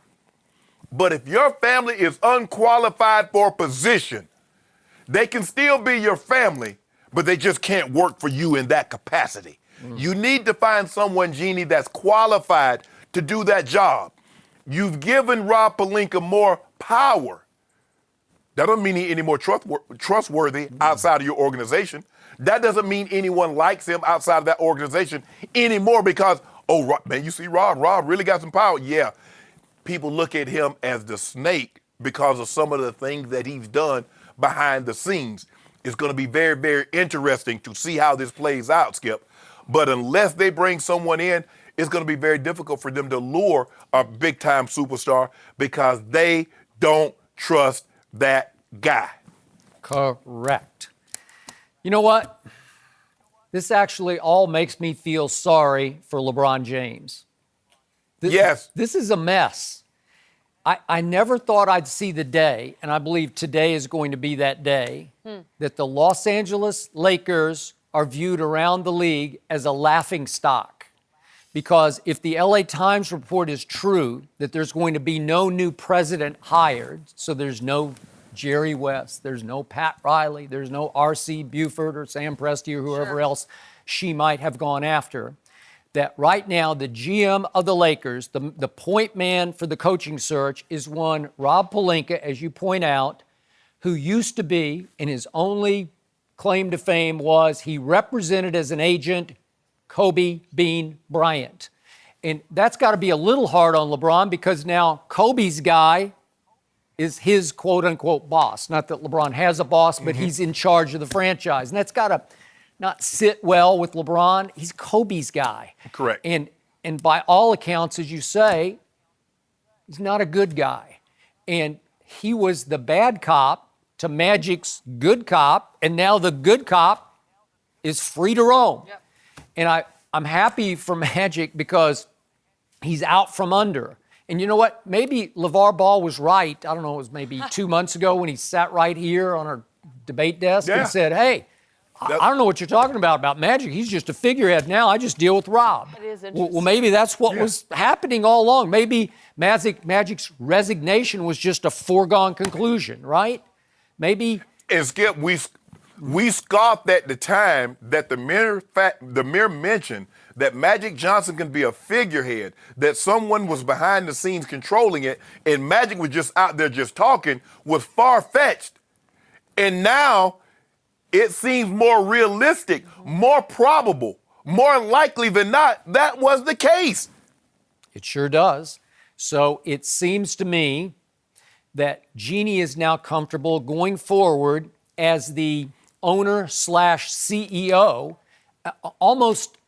But if your family is unqualified for a position, they can still be your family, but they just can't work for you in that capacity. You need to find someone, Jeannie, that's qualified to do that job. You've given Rob Pelinka more power. That doesn't mean he's any more trustworthy outside of your organization. That doesn't mean anyone likes him outside of that organization anymore because, oh, man, you see Rob really got some power. Yeah, people look at him as the snake because of some of the things that he's done behind the scenes. It's going to be very, very interesting to see how this plays out, Skip. But unless they bring someone in, it's going to be very difficult for them to lure a big-time superstar because they don't trust that guy. Correct. You know what? This actually all makes me feel sorry for LeBron James. Yes. This is a mess. I never thought I'd see the day, and I believe today is going to be that day, that the Los Angeles Lakers are viewed around the league as a laughing stock. Because if the LA Times report is true, that there's going to be no new president hired, so there's no Jerry West, there's no Pat Riley, there's no R.C. Buford or Sam Presti or whoever else she might have gone after, that right now the GM of the Lakers, the point man for the coaching search is one Rob Pelinka, as you point out, who used to be, and his only claim to fame was he represented as an agent Kobe Bean Bryant. And that's got to be a little hard on LeBron because now Kobe's guy is his quote-unquote boss. Not that LeBron has a boss, but he's in charge of the franchise. And that's got to not sit well with LeBron. He's Kobe's guy. Correct. And by all accounts, as you say, he's not a good guy. And he was the bad cop to Magic's good cop, and now the good cop is free to roam. Yep. And I'm happy for Magic because he's out from under. And you know what? Maybe LeVar Ball was right. I don't know, it was maybe 2 months ago when he sat right here on our debate desk and said, hey, I don't know what you're talking about Magic. He's just a figurehead now. I just deal with Rob. It is interesting. Well, maybe that's what was happening all along. Maybe Magic's resignation was just a foregone conclusion, right? Maybe. And Skip, we scoffed at the time that the mere mention that Magic Johnson can be a figurehead, that someone was behind the scenes controlling it, and Magic was just out there just talking, was far-fetched. And now it seems more realistic, more probable, more likely than not that was the case. It sure does. So it seems to me that Jeannie is now comfortable going forward as the owner/CEO, almost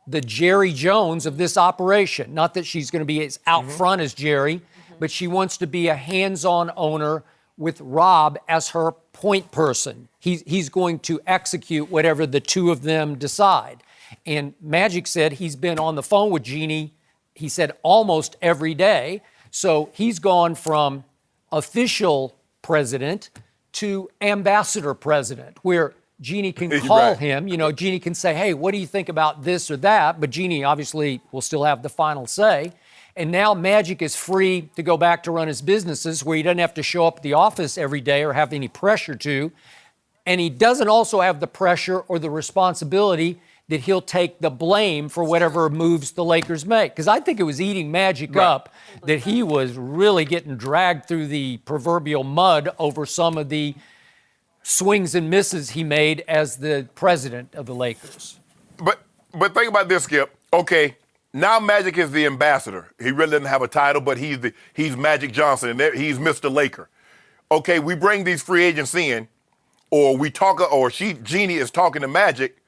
the Jerry Jones of this operation. Not that she's going to be as out front as Jerry, but she wants to be a hands-on owner with Rob as her point person. He's going to execute whatever the two of them decide. And Magic said he's been on the phone with Jeannie, he said almost every day. So he's gone from official president to ambassador president, where Jeannie can call him. You know, Jeannie can say, hey, what do you think about this or that? But Jeannie obviously will still have the final say. And now Magic is free to go back to run his businesses where he doesn't have to show up at the office every day or have any pressure to. And he doesn't also have the pressure or the responsibility that he'll take the blame for whatever moves the Lakers make. Because I think it was eating Magic up that he was really getting dragged through the proverbial mud over some of the swings and misses he made as the president of the Lakers. But think about this, Skip. Okay, now Magic is the ambassador. He really doesn't have a title, but he's Magic Johnson, and he's Mr. Laker. Okay, we bring these free agents in, or Jeannie is talking to Magic,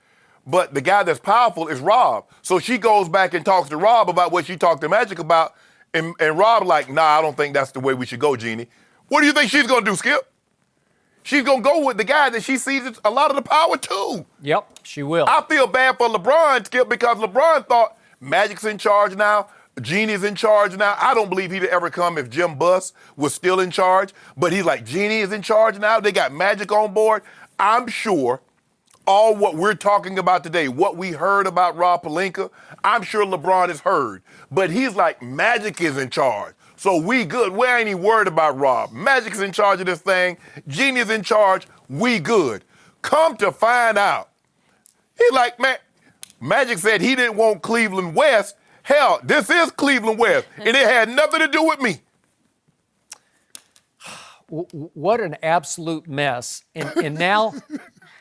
but the guy that's powerful is Rob. So she goes back and talks to Rob about what she talked to Magic about, and Rob like, nah, I don't think that's the way we should go, Jeannie. What do you think she's going to do, Skip? She's going to go with the guy that she sees a lot of the power to. Yep, she will. I feel bad for LeBron, Skip, because LeBron thought Magic's in charge now, Jeannie's in charge now. I don't believe he'd ever come if Jim Buss was still in charge, but he's like, Jeannie is in charge now. They got Magic on board. I'm sure all what we're talking about today, what we heard about Rob Pelinka, I'm sure LeBron has heard. But he's like, Magic is in charge. So we good. We ain't even worried about Rob. Magic's in charge of this thing. Genie's in charge. We good. Come to find out, he like, man, Magic said he didn't want Cleveland West. Hell, this is Cleveland West, and it had nothing to do with me. What an absolute mess. And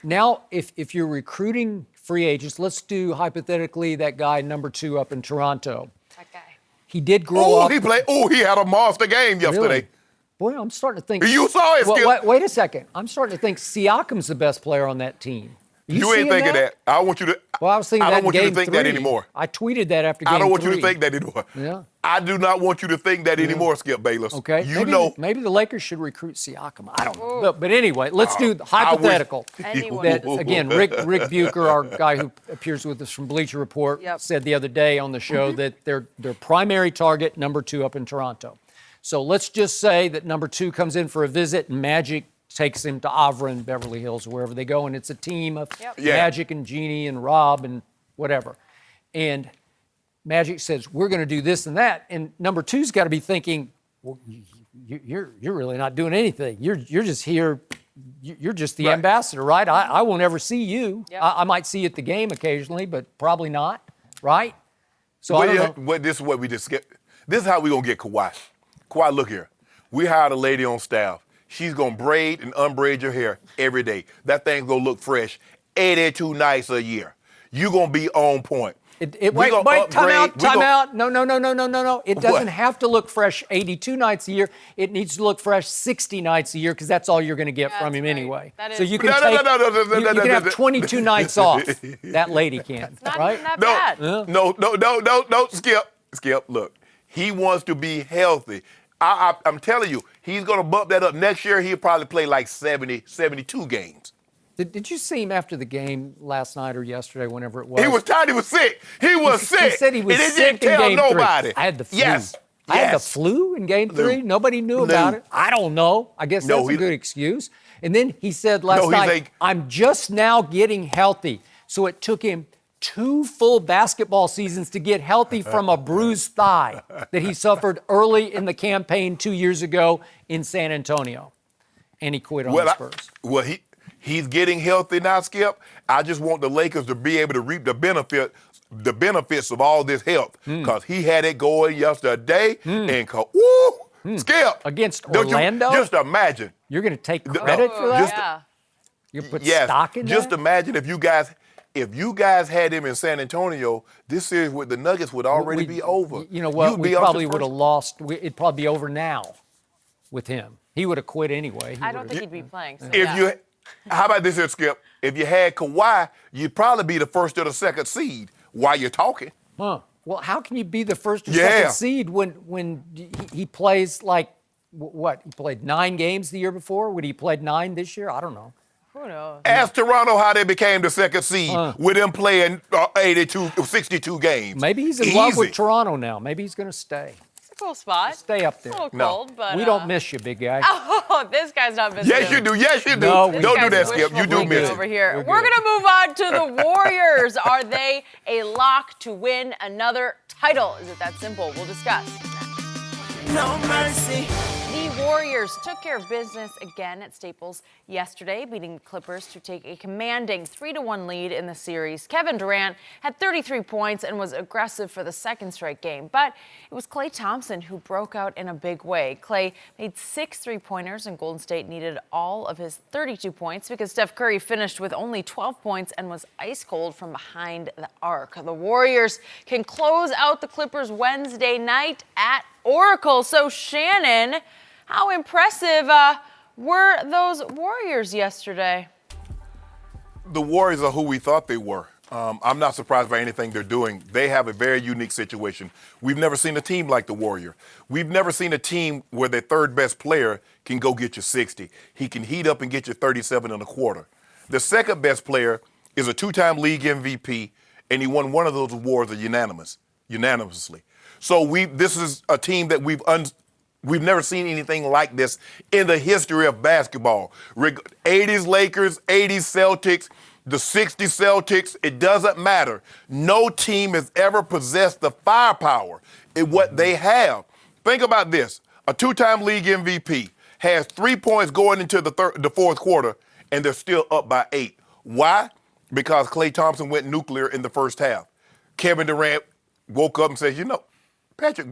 now if you're recruiting free agents, let's do hypothetically that guy number 2 up in Toronto. That guy. He did grow up. He had a monster game yesterday. Really? Boy, I'm starting to think. You saw it, Skip. Wait a second. I'm starting to think Siakam's the best player on that team. You ain't thinking that. I want you to. Well, I was thinking I that don't want in you game to think 3. that anymore. I tweeted that after game 3. I don't want you to think that anymore. Yeah. I do not want you to think that anymore, Skip Bayless. Okay. Maybe the Lakers should recruit Siakam. I don't know. But anyway, let's do the hypothetical. That, again, Rick Bucher, our guy who appears with us from Bleacher Report, said the other day on the show that their primary target, number 2 up in Toronto. So let's just say that number 2 comes in for a visit and Magic takes him to Avra and Beverly Hills, wherever they go, and it's a team of Magic and Genie and Rob and whatever. And Magic says, we're going to do this and that. And number 2's got to be thinking, well, you're really not doing anything. You're just here. You're just the ambassador, right? I won't ever see you. Yep. I might see you at the game occasionally, but probably not, right? So I don't know. This is what we just get. This is how we're going to get Kawhi. Kawhi, look here. We hired a lady on staff. She's going to braid and unbraid your hair every day. That thing's going to look fresh 82 nights a year. You're going to be on point. Wait, time out. No. It doesn't have to look fresh 82 nights a year. It needs to look fresh 60 nights a year because that's all you're going to get from him anyway. So you can have 22 nights off. That lady can, right? Not bad. No, Skip, look. He wants to be healthy. I'm telling you, he's going to bump that up. Next year, he'll probably play like 72 games. Did you see him after the game last night or yesterday, whenever it was? He was tired. He was sick. He said he was sick in game 3. I had the flu. Yes. I had the flu in game 3. Nobody knew about it. I don't know. I guess that's a good excuse. And then he said last night, I'm just now getting healthy. So it took him 2 full basketball seasons to get healthy from a bruised thigh that he suffered early in the campaign 2 years ago in San Antonio. And he quit on the Spurs. He's getting healthy now, Skip. I just want the Lakers to be able to reap the benefits of all this health because he had it going yesterday. And Skip. Against Orlando? Just imagine. You're going to take credit for that? You put stock in that? Just imagine if you guys had him in San Antonio, this series with the Nuggets would already be over. You know what? We probably would have lost. It'd probably be over now with him. He would have quit anyway. I don't think he'd be playing. So how about this here, Skip? If you had Kawhi, you'd probably be the first or the second seed while you're talking. Huh. Well, how can you be the first or second seed when he plays like, what? He played 9 games the year before? Would he played 9 this year? I don't know. Who knows? Ask Toronto how they became the second seed with them playing 62 games. Maybe he's in love with Toronto now. Maybe he's going to stay. It's a cool spot. Stay up there. It's a little cold, but we don't miss you, big guy. Oh, this guy's not missing. Yes, you do. Yes, you do. No, don't do that, Skip. You do miss over here. We're going to move on to the Warriors. Are they a lock to win another title? Is it that simple? We'll discuss. No mercy. The Warriors took care of business again at Staples yesterday, beating the Clippers to take a commanding 3-1 lead in the series. Kevin Durant had 33 points and was aggressive for the second straight game, but it was Klay Thompson who broke out in a big way. Klay made 6 three-pointers, and Golden State needed all of his 32 points because Steph Curry finished with only 12 points and was ice cold from behind the arc. The Warriors can close out the Clippers Wednesday night at Oracle. So, Shannon, how impressive were those Warriors yesterday? The Warriors are who we thought they were. I'm not surprised by anything they're doing. They have a very unique situation. We've never seen a team like the Warrior. We've never seen a team where their third best player can go get you 60. He can heat up and get you 37 and a quarter. The second best player is a 2-time league MVP, and he won one of those awards unanimously. So this is a team that we've never seen anything like this in the history of basketball. 80s Lakers, 80s Celtics, the 60s Celtics, it doesn't matter. No team has ever possessed the firepower in what they have Think about this. A two-time league MVP has 3 points going into the fourth quarter, and they're still up by 8. Why? Because Klay Thompson went nuclear in the first half. Kevin Durant woke up and said, Patrick,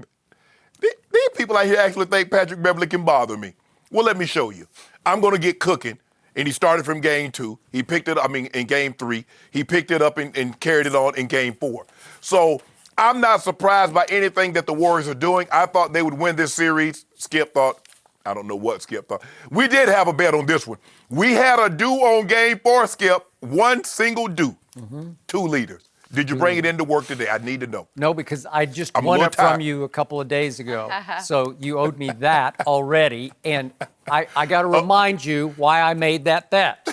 these people out here actually think Patrick Beverley can bother me. Well, let me show you. I'm going to get cooking. And he started from game 2. He picked it up, in game 3. He picked it up and carried it on in game 4. So I'm not surprised by anything that the Warriors are doing. I thought they would win this series. Skip thought, I don't know what Skip thought. We did have a bet on this one. We had a do on game 4, Skip. One single do. 2 leaders. Did you bring it into work today? I need to know. No, because I just won it from you a couple of days ago. So you owed me that already. And I got to remind you why I made that bet.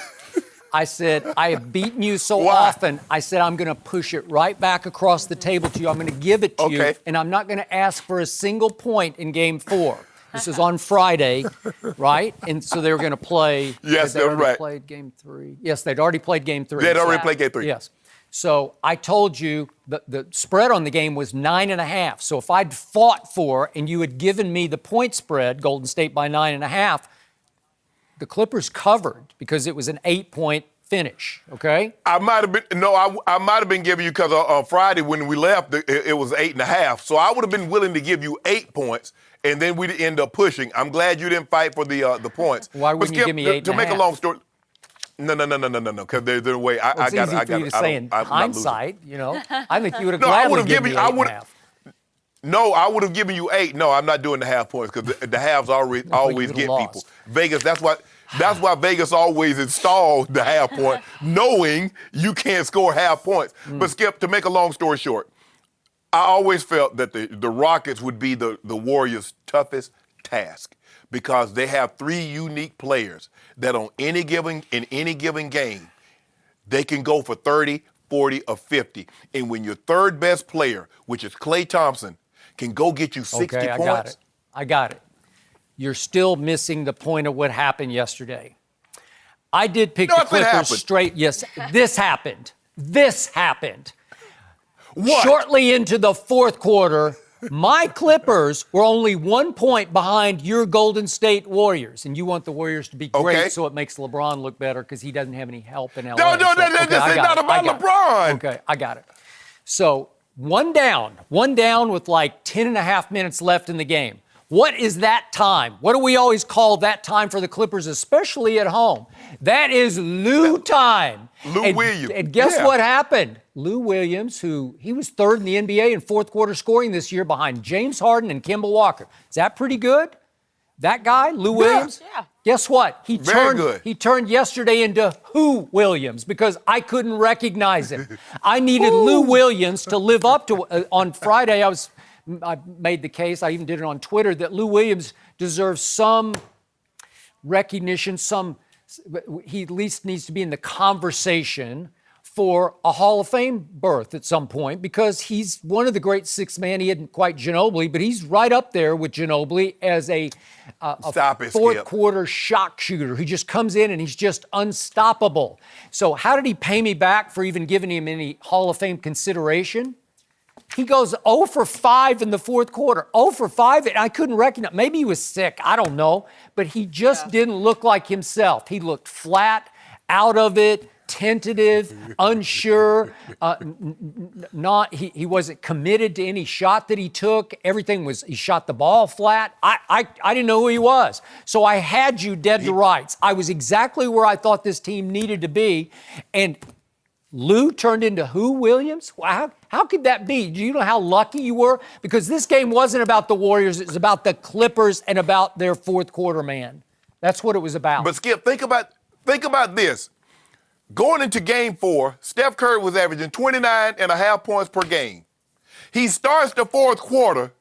I said, I have beaten you so often. I said, I'm going to push it right back across the table to you. I'm going to give it to you. And I'm not going to ask for a single point in game 4. This is on Friday, right? And so they were going to play. Yes, they're right. Played game 3. Yes, they'd already played game 3. They'd already played game 3. Yes. So I told you the spread on the game was 9.5. So if I'd fought for and you had given me the point spread, Golden State by 9.5, the Clippers covered because it was an 8-point finish. Okay. I might have been giving you because on Friday when we left it was 8.5. So I would have been willing to give you 8 points, and then we'd end up pushing. I'm glad you didn't fight for the points. Why wouldn't you give me 8.5? To make a long story. No. Because there's a way. I got to say in hindsight, I think you would have gladly given me 8.5. No, I would have given you 8. No, I'm not doing the half points because the halves always get people. Vegas, that's why Vegas always installed the half point, knowing you can't score half points. But Skip, to make a long story short, I always felt that the Rockets would be the Warriors' toughest task because they have 3 unique players that in any given game, they can go for 30, 40, or 50. And when your third best player, which is Klay Thompson, can go get you 60 points. I got it. You're still missing the point of what happened yesterday. I did pick the Clippers straight. Yes, this happened. What? Shortly into the fourth quarter, my Clippers were only 1 point behind your Golden State Warriors. And you want the Warriors to be great so it makes LeBron look better because he doesn't have any help in LA. No, this is not about LeBron. Okay, I got it. So one down with like 10.5 minutes left in the game. What is that time? What do we always call that time for the Clippers, especially at home? That is Lou time. Lou Williams. And guess what happened? Lou Williams, he was 3rd in the NBA in fourth quarter scoring this year behind James Harden and Kemba Walker. Is that pretty good? That guy, Lou Williams? Yeah. Guess what? He good. turned yesterday into Who Williams because I couldn't recognize him. I needed Lou Williams to live up to on Friday. I made the case, I even did it on Twitter, that Lou Williams deserves some recognition, he at least needs to be in the conversation for a Hall of Fame berth at some point because he's one of the great sixth man. He isn't quite Ginobili, but he's right up there with Ginobili as a fourth quarter shock shooter who just comes in and he's just unstoppable. So how did he pay me back for even giving him any Hall of Fame consideration? He goes 0 for 5 in the fourth quarter. 0 for 5, and I couldn't recognize. Maybe he was sick. I don't know. But he just didn't look like himself. He looked flat, out of it, tentative, unsure. He wasn't committed to any shot that he took. He shot the ball flat. I didn't know who he was. So I had you dead to rights. I was exactly where I thought this team needed to be. And Lou turned into Who Williams? How could that be? Do you know how lucky you were? Because this game wasn't about the Warriors. It was about the Clippers and about their fourth quarter man. That's what it was about. But Skip, think about this. Going into game 4, Steph Curry was averaging 29.5 points per game. He starts the fourth quarter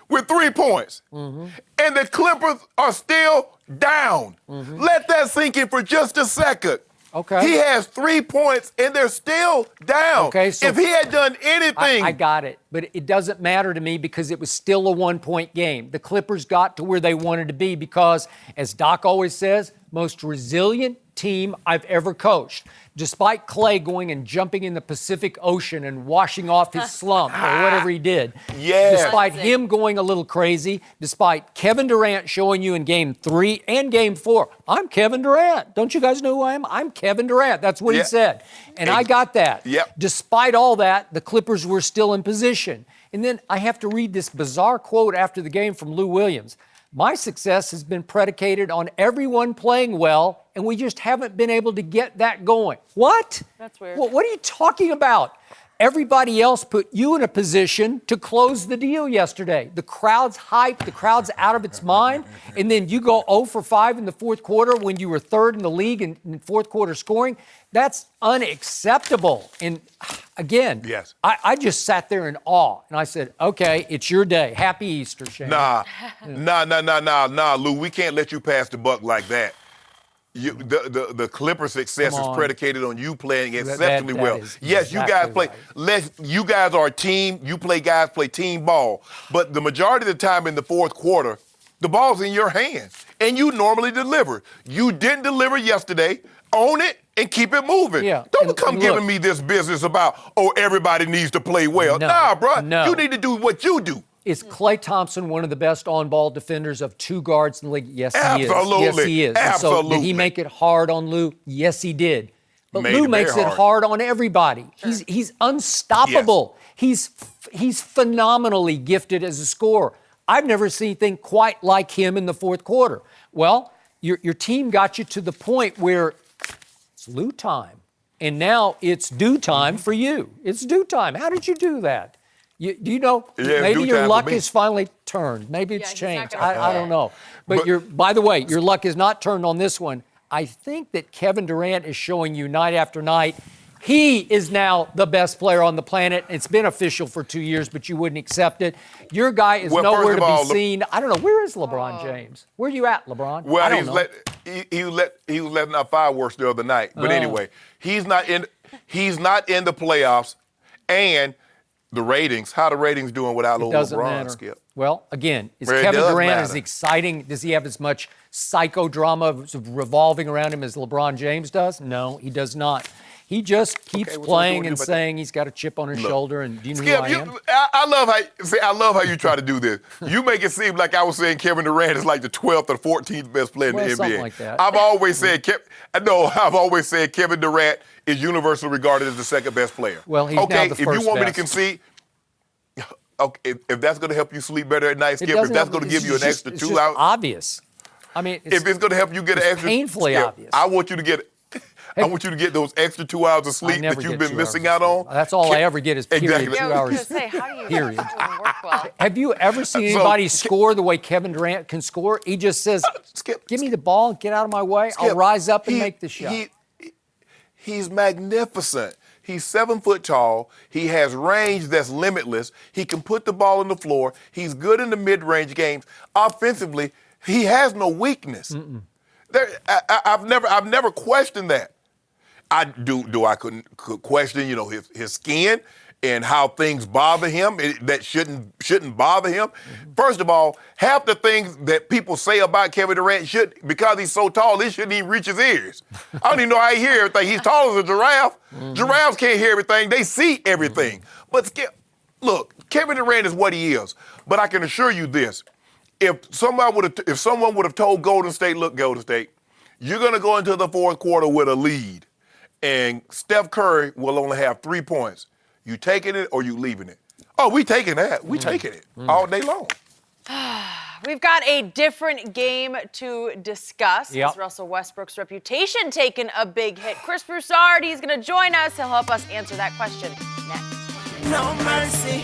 with 3 points. And the Clippers are still down. Let that sink in for just a second. Okay. He has 3 points, and they're still down. Okay, so if he had done anything... I got it, but it doesn't matter to me because it was still a 1-point game. The Clippers got to where they wanted to be because, as Doc always says, most resilient team I've ever coached. Despite Klay going and jumping in the Pacific Ocean and washing off his slump or whatever he did. Yeah. Despite him going a little crazy, despite Kevin Durant showing you in Game 3 and Game 4, I'm Kevin Durant. Don't you guys know who I am? I'm Kevin Durant. That's what he said. And I got that. Yep. Despite all that, the Clippers were still in position. And then I have to read this bizarre quote after the game from Lou Williams. My success has been predicated on everyone playing well, and we just haven't been able to get that going. What? That's weird. What are you talking about? Everybody else put you in a position to close the deal yesterday. The crowd's hyped, the crowd's out of its mind, and then you go 0 for 5 in the fourth quarter when you were third in the league in fourth quarter scoring. That's unacceptable. And again, yes. I just sat there in awe, and I said, okay, it's your day. Happy Easter, Shane. Nah, Lou, we can't let you pass the buck like that. The Clippers' success is predicated on you playing exceptionally well. Yes, you guys play. Right. You guys are a team. Guys play team ball. But the majority of the time in the fourth quarter, the ball's in your hands, and you normally deliver. You didn't deliver yesterday. Own it and keep it moving. Yeah. Don't come giving me this business about, everybody needs to play well. No, nah, bro. no. You need to do what you do. Is Klay Thompson one of the best on-ball defenders of two guards in the league? Yes, he is. Absolutely. Yes, he is. And so Absolutely. did he make it hard on Lou? Yes, he did. But Made Lou it makes very it hard on everybody. He's unstoppable. He's phenomenally gifted as a scorer. I've never seen anything quite like him in the fourth quarter. Well, your team got you to the point where it's Lou time, and now it's due time for you. It's due time. How did you do that? Do you know, maybe your luck has finally turned. Maybe it's changed. I don't know. But by the way, your luck is not turned on this one. I think that Kevin Durant is showing you night after night he is now the best player on the planet. It's been official for 2 years, but you wouldn't accept it. Your guy is nowhere to be seen. I don't know. Where is LeBron James? Where are you at, LeBron? Well, I don't know. he was letting out fireworks the other night. But anyway, he's not in the playoffs, and the ratings. How the ratings doing without LeBron? Skip. Well, again, is Kevin Durant as exciting? Does he have as much psychodrama revolving around him as LeBron James does? No, he does not. He just keeps playing and saying he's got a chip on his shoulder. And do you know who I am? I love how you try to do this. You make it seem like I was saying Kevin Durant is like the 12th or 14th best player in the NBA. Something like that. I've always said Kevin Durant is universally regarded as the second best player. Well, he's now the first if you want best. me to concede, okay, if that's going to help you sleep better at night, Skip, if that's going to give you an extra 2 hours. Obvious. I mean, if it's going to help you get an extra, painfully Skip, obvious. I want you to get those extra 2 hours of sleep that you've been missing out on. That's all I ever get is period. Exactly. 2 hours. How do you period. work well? Have you ever seen anybody score the way Kevin Durant can score? He just says, give me the ball and get out of my way. I'll rise up and make the shot. He's magnificent. He's 7 foot tall. He has range that's limitless. He can put the ball on the floor. He's good in the mid-range games. Offensively, he has no weakness. I've never questioned that. I couldn't question, his skin and how things bother him that shouldn't bother him. First of all, half the things that people say about Kevin Durant because he's so tall, it shouldn't even reach his ears. I don't even know how he hears everything. He's taller than a giraffe. Giraffes can't hear everything. They see everything. But look, Kevin Durant is what he is. But I can assure you this. If someone would have told Golden State, look, Golden State, you're going to go into the fourth quarter with a lead, and Steph Curry will only have 3 points. You taking it or you leaving it? Oh, we taking that. We taking it all day long. We've got a different game to discuss. Yep. As Russell Westbrook's reputation taking a big hit. Chris Broussard, he's going to join us. He'll help us answer that question next. No mercy.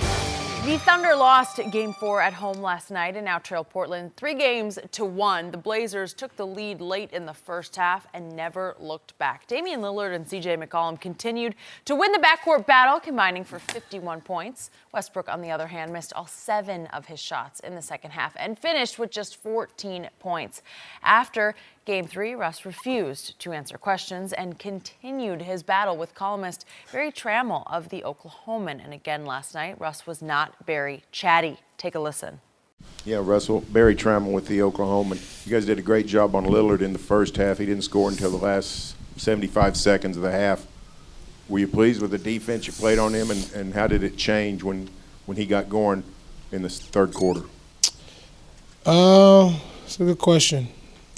The Thunder lost Game 4 at home last night and now trail Portland 3-1. The Blazers took the lead late in the first half and never looked back. Damian Lillard and C.J. McCollum continued to win the backcourt battle, combining for 51 points. Westbrook, on the other hand, missed all 7 of his shots in the second half and finished with just 14 points. After Game 3, Russ refused to answer questions and continued his battle with columnist Barry Trammell of The Oklahoman. And again last night, Russ was not very chatty. Take a listen. Yeah, Russell, Barry Trammell with the Oklahoma. You guys did a great job on Lillard in the first half. He didn't score until the last 75 seconds of the half. Were you pleased with the defense you played on him, and how did it change when he got going in the third quarter? It's a good question.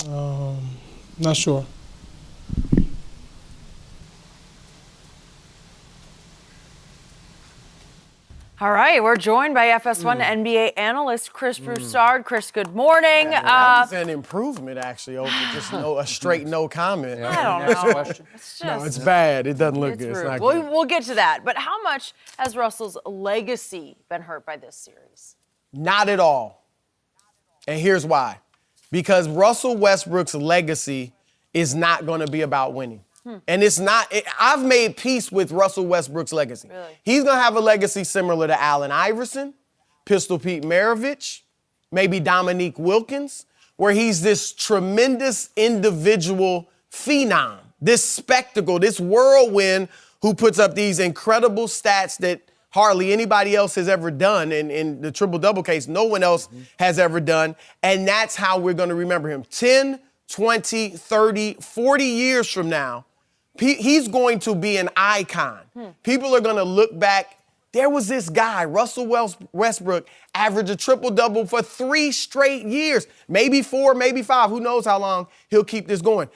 Not sure. All right, we're joined by FS1 NBA analyst Chris Broussard. Chris, good morning. That was an improvement, actually, over just a straight no comment. I don't know. It's just, no, it's bad. It doesn't look good. It's not good. We'll get to that. But how much has Russell's legacy been hurt by this series? Not at all. And here's why. Because Russell Westbrook's legacy is not going to be about winning. And it's not, I've made peace with Russell Westbrook's legacy. Really? He's going to have a legacy similar to Allen Iverson, Pistol Pete Maravich, maybe Dominique Wilkins, where he's this tremendous individual phenom, this spectacle, this whirlwind who puts up these incredible stats that hardly anybody else has ever done. In the triple-double case, no one else has ever done. And that's how we're going to remember him. 10, 20, 30, 40 years from now, he's going to be an icon. People are going to look back. There was this guy, Russell Westbrook, averaged a triple-double for 3 straight years. Maybe 4, maybe 5. Who knows how long he'll keep this going.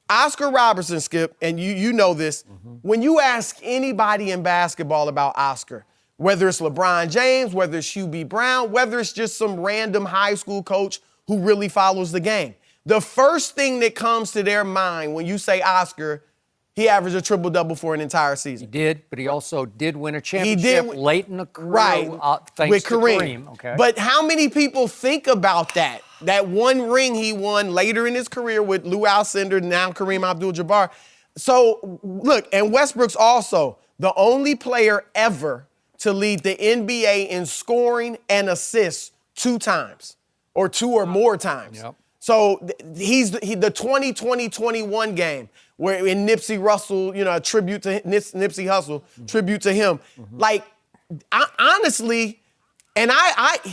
Oscar Robertson, Skip, and you know this, when you ask anybody in basketball about Oscar, whether it's LeBron James, whether it's Hugh B. Brown, whether it's just some random high school coach who really follows the game, the first thing that comes to their mind when you say Oscar, he averaged a triple-double for an entire season. He did, but he also did win a championship late in the career, thanks with to Kareem. Okay. But how many people think about that? That one ring he won later in his career with Lou Alcindor, now Kareem Abdul-Jabbar. So, look, and Westbrook's also the only player ever to lead the NBA in scoring and assists 2 times, or 2 or more times. Yep. So he's the 2020-21 game where in Nipsey Russell, a tribute to Nipsey Hussle, tribute to him. Like, honestly, and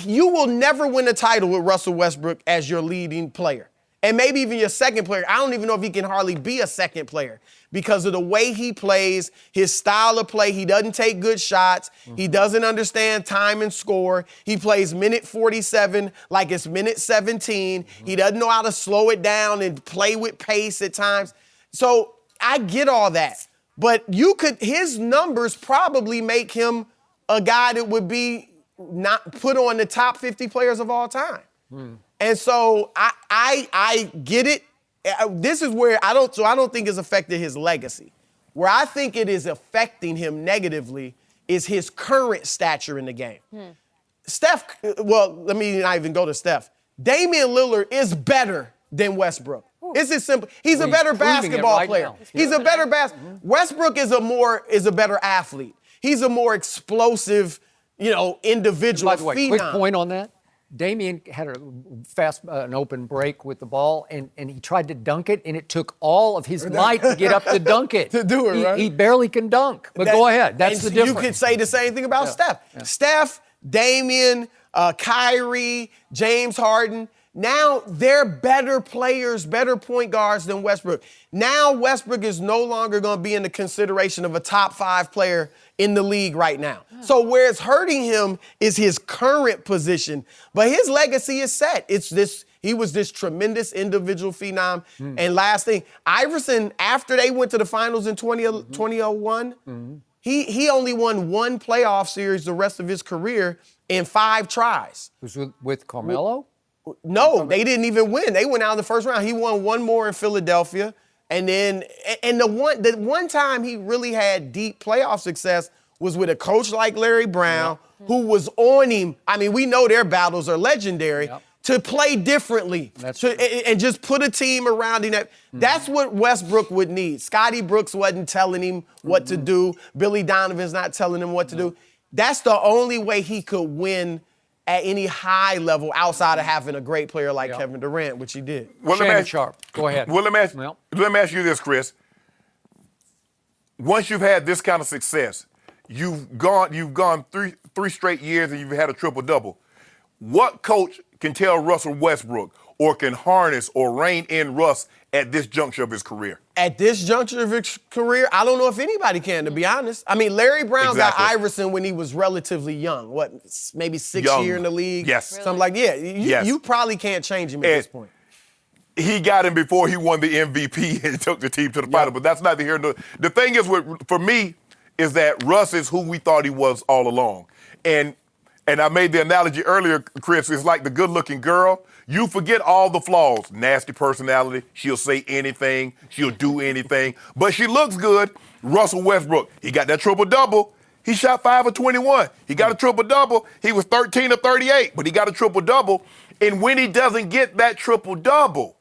you will never win a title with Russell Westbrook as your leading player. And maybe even your second player. I don't even know if he can hardly be a second player because of the way he plays, his style of play. He doesn't take good shots. He doesn't understand time and score. He plays minute 47 like it's minute 17. He doesn't know how to slow it down and play with pace at times. So I get all that. But his numbers probably make him a guy that would be not put on the top 50 players of all time. And so I get it. This is where I don't think it's affected his legacy. Where I think it is affecting him negatively is his current stature in the game. Let me not even go to Steph. Damian Lillard is better than Westbrook. It's as simple. He's a better basketball player. Now. He's a better Westbrook is a better athlete. He's a more explosive, individual. By the way, quick point on that. Damian had an open break with the ball, and he tried to dunk it, and it took all of his might to get up to dunk it. To do it, right? He barely can dunk. But go ahead. That's the difference. You could say the same thing about Steph. Yeah. Steph, Damian, Kyrie, James Harden. Now they're better players, better point guards than Westbrook. Now Westbrook is no longer going to be in the consideration of a top 5 player in the league right now. So where it's hurting him is his current position, but his legacy is set. He was this tremendous individual phenom. And last thing, Iverson, after they went to the finals in 2001, he only won 1 playoff series the rest of his career in 5 tries. Was with Carmelo? No, they didn't even win. They went out in the first round. He won 1 more in Philadelphia. And then, the one time he really had deep playoff success was with a coach like Larry Brown, who was on him. I mean, we know their battles are legendary. To play differently, and just put a team around him. That's what Westbrook would need. Scotty Brooks wasn't telling him what to do. Billy Donovan's not telling him what to do. That's the only way he could win at any high level outside of having a great player like Kevin Durant, which he did. Well, Shannon Sharpe, go ahead. Well, let me ask you this, Chris. Once you've had this kind of success, you've gone three straight years and you've had a triple-double. What coach can tell Russell Westbrook or can harness or rein in Russ at this juncture of his career? At this juncture of his career, I don't know if anybody can, to be honest. I mean, Larry Brown got Iverson when he was relatively young. What, maybe sixth year in the league? Yes. Something like that. You probably can't change him at this point. He got him before he won the MVP and took the team to the final, but that's neither here nor there. The thing is, for me, is that Russ is who we thought he was all along. And I made the analogy earlier, Chris, it's like the good-looking girl. You forget all the flaws. Nasty personality. She'll say anything. She'll do anything. But she looks good. Russell Westbrook, he got that triple-double. He shot 5 of 21. He got a triple-double. He was 13 of 38, but he got a triple-double. And when he doesn't get that triple-double,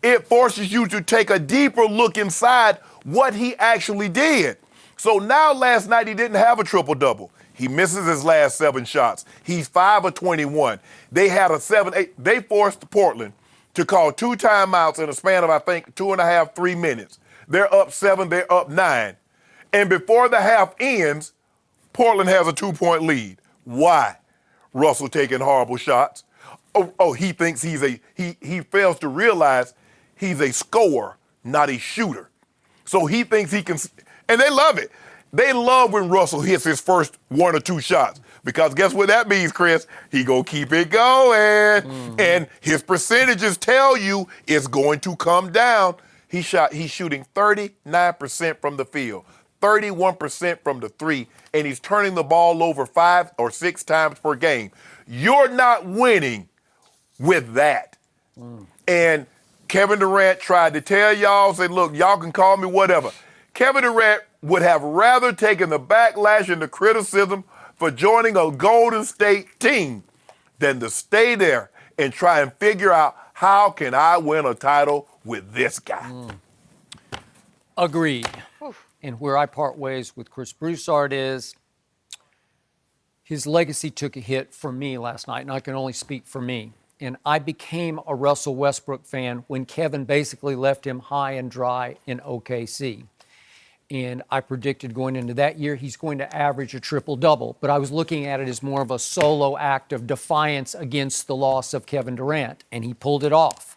it forces you to take a deeper look inside what he actually did. So now last night he didn't have a triple-double. He misses his last 7 shots. He's 5 of 21. They had a 7-8. They forced Portland to call 2 timeouts in a span of, I think, 2.5, 3 minutes. They're up 7, they're up 9. And before the half ends, Portland has a 2-point lead. Why? Russell taking horrible shots. He thinks he fails to realize he's a scorer, not a shooter. So he thinks he can, and they love it. They love when Russell hits his first 1 or 2 shots because guess what that means, Chris? He gonna keep it going, and his percentages tell you it's going to come down. He's shooting 39% from the field, 31% from the 3, and he's turning the ball over 5 or 6 times per game. You're not winning with that. And Kevin Durant tried to tell y'all, say, look, y'all can call me whatever. Kevin Durant would have rather taken the backlash and the criticism for joining a Golden State team than to stay there and try and figure out how can I win a title with this guy. Agreed. And where I part ways with Chris Broussard is his legacy took a hit for me last night, and I can only speak for me. And I became a Russell Westbrook fan when Kevin basically left him high and dry in OKC. And I predicted going into that year he's going to average a triple-double. But I was looking at it as more of a solo act of defiance against the loss of Kevin Durant, and he pulled it off.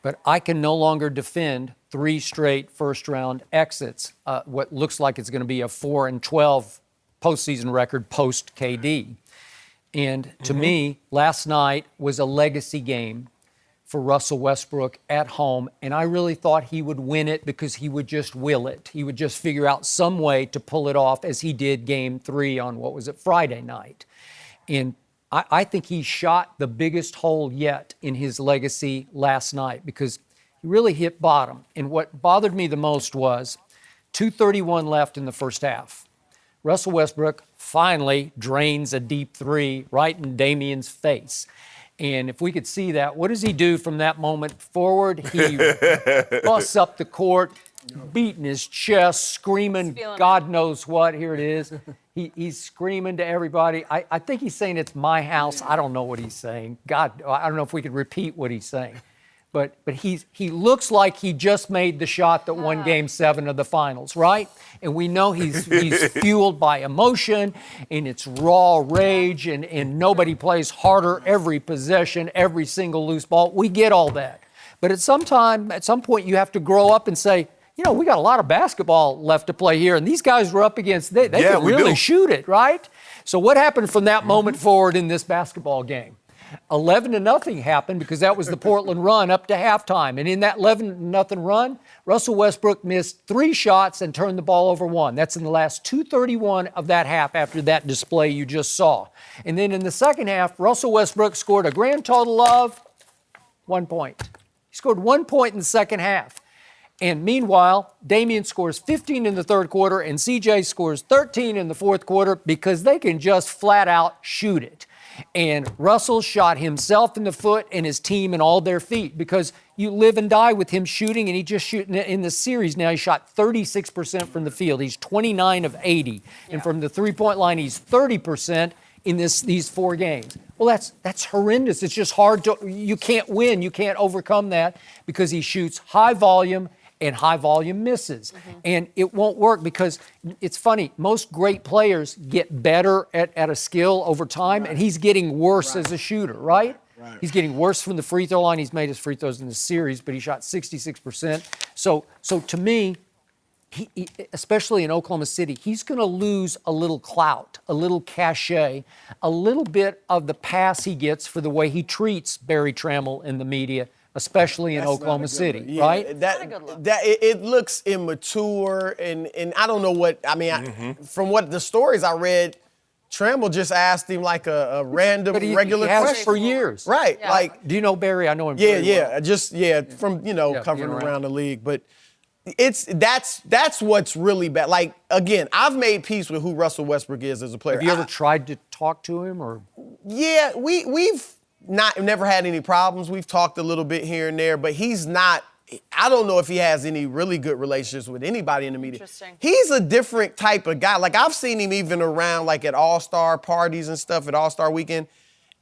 But I can no longer defend 3 straight first-round exits, what looks like it's going to be a 4-12 postseason record post-KD. And to me, last night was a legacy game for Russell Westbrook at home, and I really thought he would win it because he would just will it. He would just figure out some way to pull it off as he did Game 3 on, Friday night. And I think he shot the biggest hole yet in his legacy last night because he really hit bottom. And what bothered me the most was 2:31 left in the first half. Russell Westbrook finally drains a deep 3 right in Damian's face. And if we could see that, what does he do from that moment forward? He busts up the court, beating his chest, screaming God knows what. Here it is. He's screaming to everybody. I think he's saying it's my house. I don't know what he's saying. God, I don't know if we could repeat what he's saying. But he looks like he just made the shot that won Game 7 of the finals, right? And we know he's fueled by emotion, and it's raw rage, and nobody plays harder every possession, every single loose ball. We get all that. But at some point, you have to grow up and say, we got a lot of basketball left to play here, and these guys were up against, they can really shoot it, right? So what happened from that moment forward in this basketball game? 11-0 happened because that was the Portland run up to halftime. And in that 11-0 run, Russell Westbrook missed 3 shots and turned the ball over 1. That's in the last 2:31 of that half after that display you just saw. And then in the second half, Russell Westbrook scored a grand total of 1 point. He scored 1 point in the second half. And meanwhile, Damian scores 15 in the third quarter and CJ scores 13 in the fourth quarter because they can just flat out shoot it. And Russell shot himself in the foot and his team in all their feet because you live and die with him shooting, and he just shooting in the series now. He shot 36% from the field. He's 29 of 80. And from the three-point line, he's 30% in these 4 games. Well, that's horrendous. It's just hard you can't win. You can't overcome that because he shoots high volume and high volume misses. And it won't work because it's funny, most great players get better at a skill over time, and he's getting worse as a shooter, right? He's getting worse from the free throw line. He's made his free throws in the series, but he shot 66%. So to me, he, especially in Oklahoma City, he's going to lose a little clout, a little cachet, a little bit of the pass he gets for the way he treats Barry Trammell in the media, especially in Oklahoma City, right? It looks immature, and I don't know what, I mean, from what the stories I read, Trammell just asked him like a random, regular he has question. For years. Right. Yeah. Like, do you know Barry? I know him yeah, very well. from, covering being around the league. But that's what's really bad. Like, again, I've made peace with who Russell Westbrook is as a player. Have you ever tried to talk to him? Or? Yeah, we've never had any problems. We've talked a little bit here and there, but he's not, I don't know if he has any really good relationships with anybody in the media. Interesting. He's a different type of guy. Like, I've seen him even around, like, at All-Star parties and stuff, at All-Star Weekend,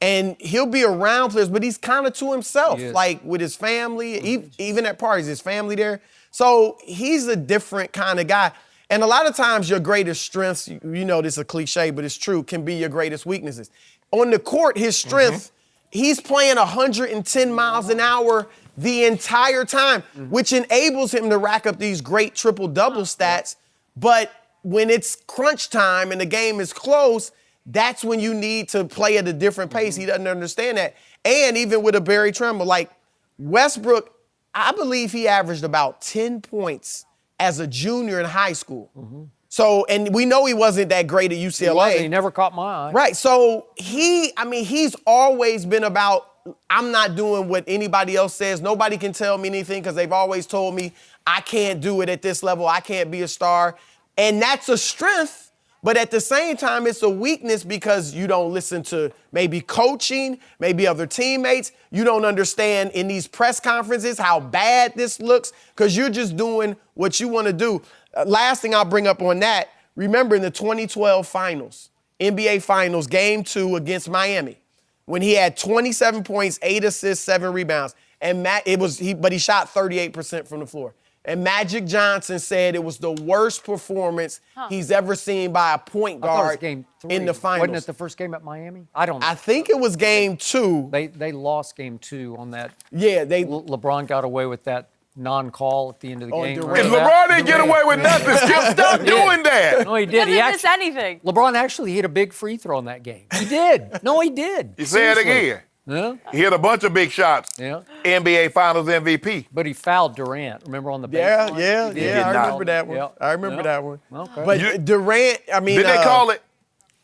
and he'll be around players, but he's kind of to himself, like, with his family, even at parties, his family there. So he's a different kind of guy. And a lot of times your greatest strengths, this is a cliche, but it's true, can be your greatest weaknesses. On the court, his strength, he's playing 110 miles an hour the entire time, which enables him to rack up these great triple-double stats. But when it's crunch time and the game is close, that's when you need to play at a different pace. He doesn't understand that. And even with a Barry Trammell, like Westbrook, I believe he averaged about 10 points as a junior in high school. So, and we know he wasn't that great at UCLA. He never caught my eye. Right. So he's always been about, I'm not doing what anybody else says. Nobody can tell me anything because they've always told me I can't do it at this level. I can't be a star. And that's a strength. But at the same time, it's a weakness because you don't listen to maybe coaching, maybe other teammates. You don't understand in these press conferences how bad this looks because you're just doing what you want to do. Last thing I'll bring up on that, remember in the 2012 finals, NBA Finals, Game 2 against Miami, when he had 27 points, 8 assists, 7 rebounds, and but he shot 38% from the floor. And Magic Johnson said it was the worst performance he's ever seen by a point guard game 3. in the finals. Wasn't it the first game at Miami? I don't know. I think it was Game 2. They lost Game 2 on that. Yeah, LeBron got away with that non-call at the end of the game. Durant. LeBron didn't get away with nothing. Stop doing that. No, he He did. doesn't miss anything. LeBron actually hit a big free throw in that game. He did. No, he did. You say it again. Yeah. He hit a bunch of big shots. Yeah. NBA Finals MVP. But he fouled Durant. Remember on the Yeah, baseline? yeah, He did. yeah. I not. remember that one. Yeah. I remember that one. Okay. But Durant, Did they call it?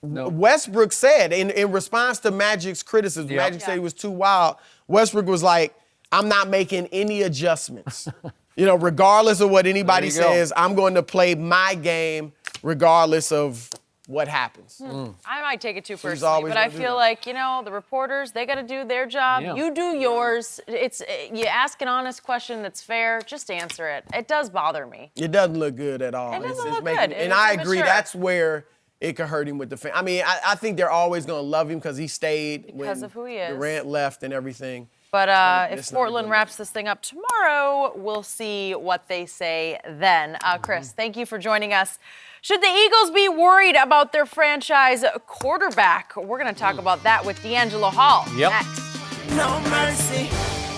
No. Westbrook said in response to Magic's criticism, Magic said he was too wild. Westbrook was like, I'm not making any adjustments. Regardless of what anybody says, I'm going to play my game regardless of what happens. I might take it too personally, always but I gonna do feel like, the reporters, they got to do their job. Yeah. You do yours. You ask an honest question that's fair, just answer it. It does bother me. It doesn't look good at all. It doesn't It's look making, good. And It's I agree, immature. that's where it could hurt him with the fans. I mean, I think they're always going to love him because he stayed Because of who he is. Durant left and everything. But if it's not Portland good. wraps this thing up tomorrow, we'll see what they say then. Chris, thank you for joining us. Should the Eagles be worried about their franchise quarterback? We're going to talk about that with D'Angelo Hall next. No mercy.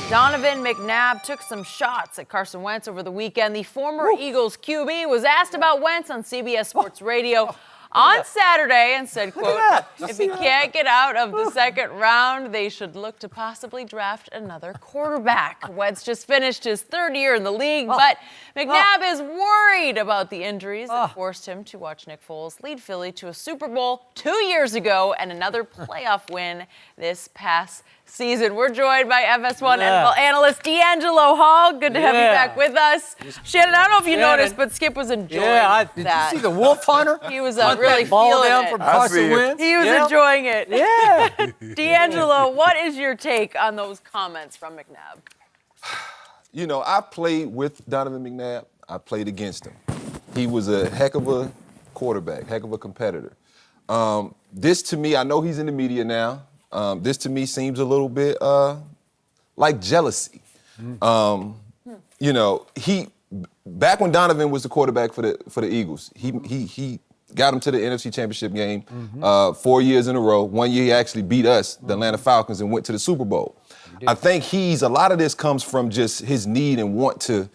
Donovan McNabb took some shots at Carson Wentz over the weekend. The former Eagles QB was asked about Wentz on CBS Sports Radio on Saturday and said, quote, if he can't get out of the second round, they should look to possibly draft another quarterback. Wentz just finished his third year in the league, but McNabb is worried about the injuries that forced him to watch Nick Foles lead Philly to a Super Bowl 2 years ago and another playoff win this past season. We're joined by FS1 NFL analyst D'Angelo Hall. Good to have you back with us. Shannon, I don't know if you noticed, but Skip was enjoying that. Did you see the Wolf Hunter? He was really ball feeling down it. from I Carson see it. Wentz? He was enjoying it. Yeah. D'Angelo, what is your take on those comments from McNabb? I played with Donovan McNabb. I played against him. He was a heck of a quarterback, heck of a competitor. This to me, I know he's in the media now. This to me seems a little bit like jealousy. back when Donovan was the quarterback for the Eagles, he got him to the NFC Championship game 4 years in a row. 1 year he actually beat us, the Atlanta Falcons, and went to the Super Bowl. I think a lot of this comes from just his need and want to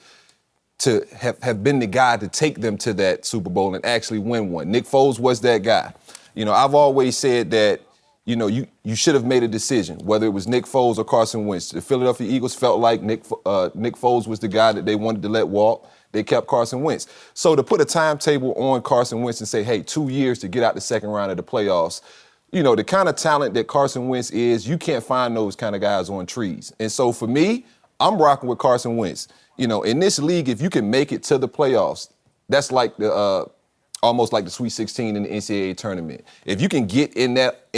have been the guy to take them to that Super Bowl and actually win one. Nick Foles was that guy. You know, I've always said that, you know, you should have made a decision, whether it was Nick Foles or Carson Wentz. The Philadelphia Eagles felt like Nick Foles was the guy that they wanted to let walk. They kept Carson Wentz. So to put a timetable on Carson Wentz and say, hey, 2 years to get out the second round of the playoffs, you know, the kind of talent that Carson Wentz is, you can't find those kind of guys on trees. And so for me, I'm rocking with Carson Wentz. You know, in this league, if you can make it to the playoffs, that's like the almost like the Sweet 16 in the NCAA tournament. If you can get in that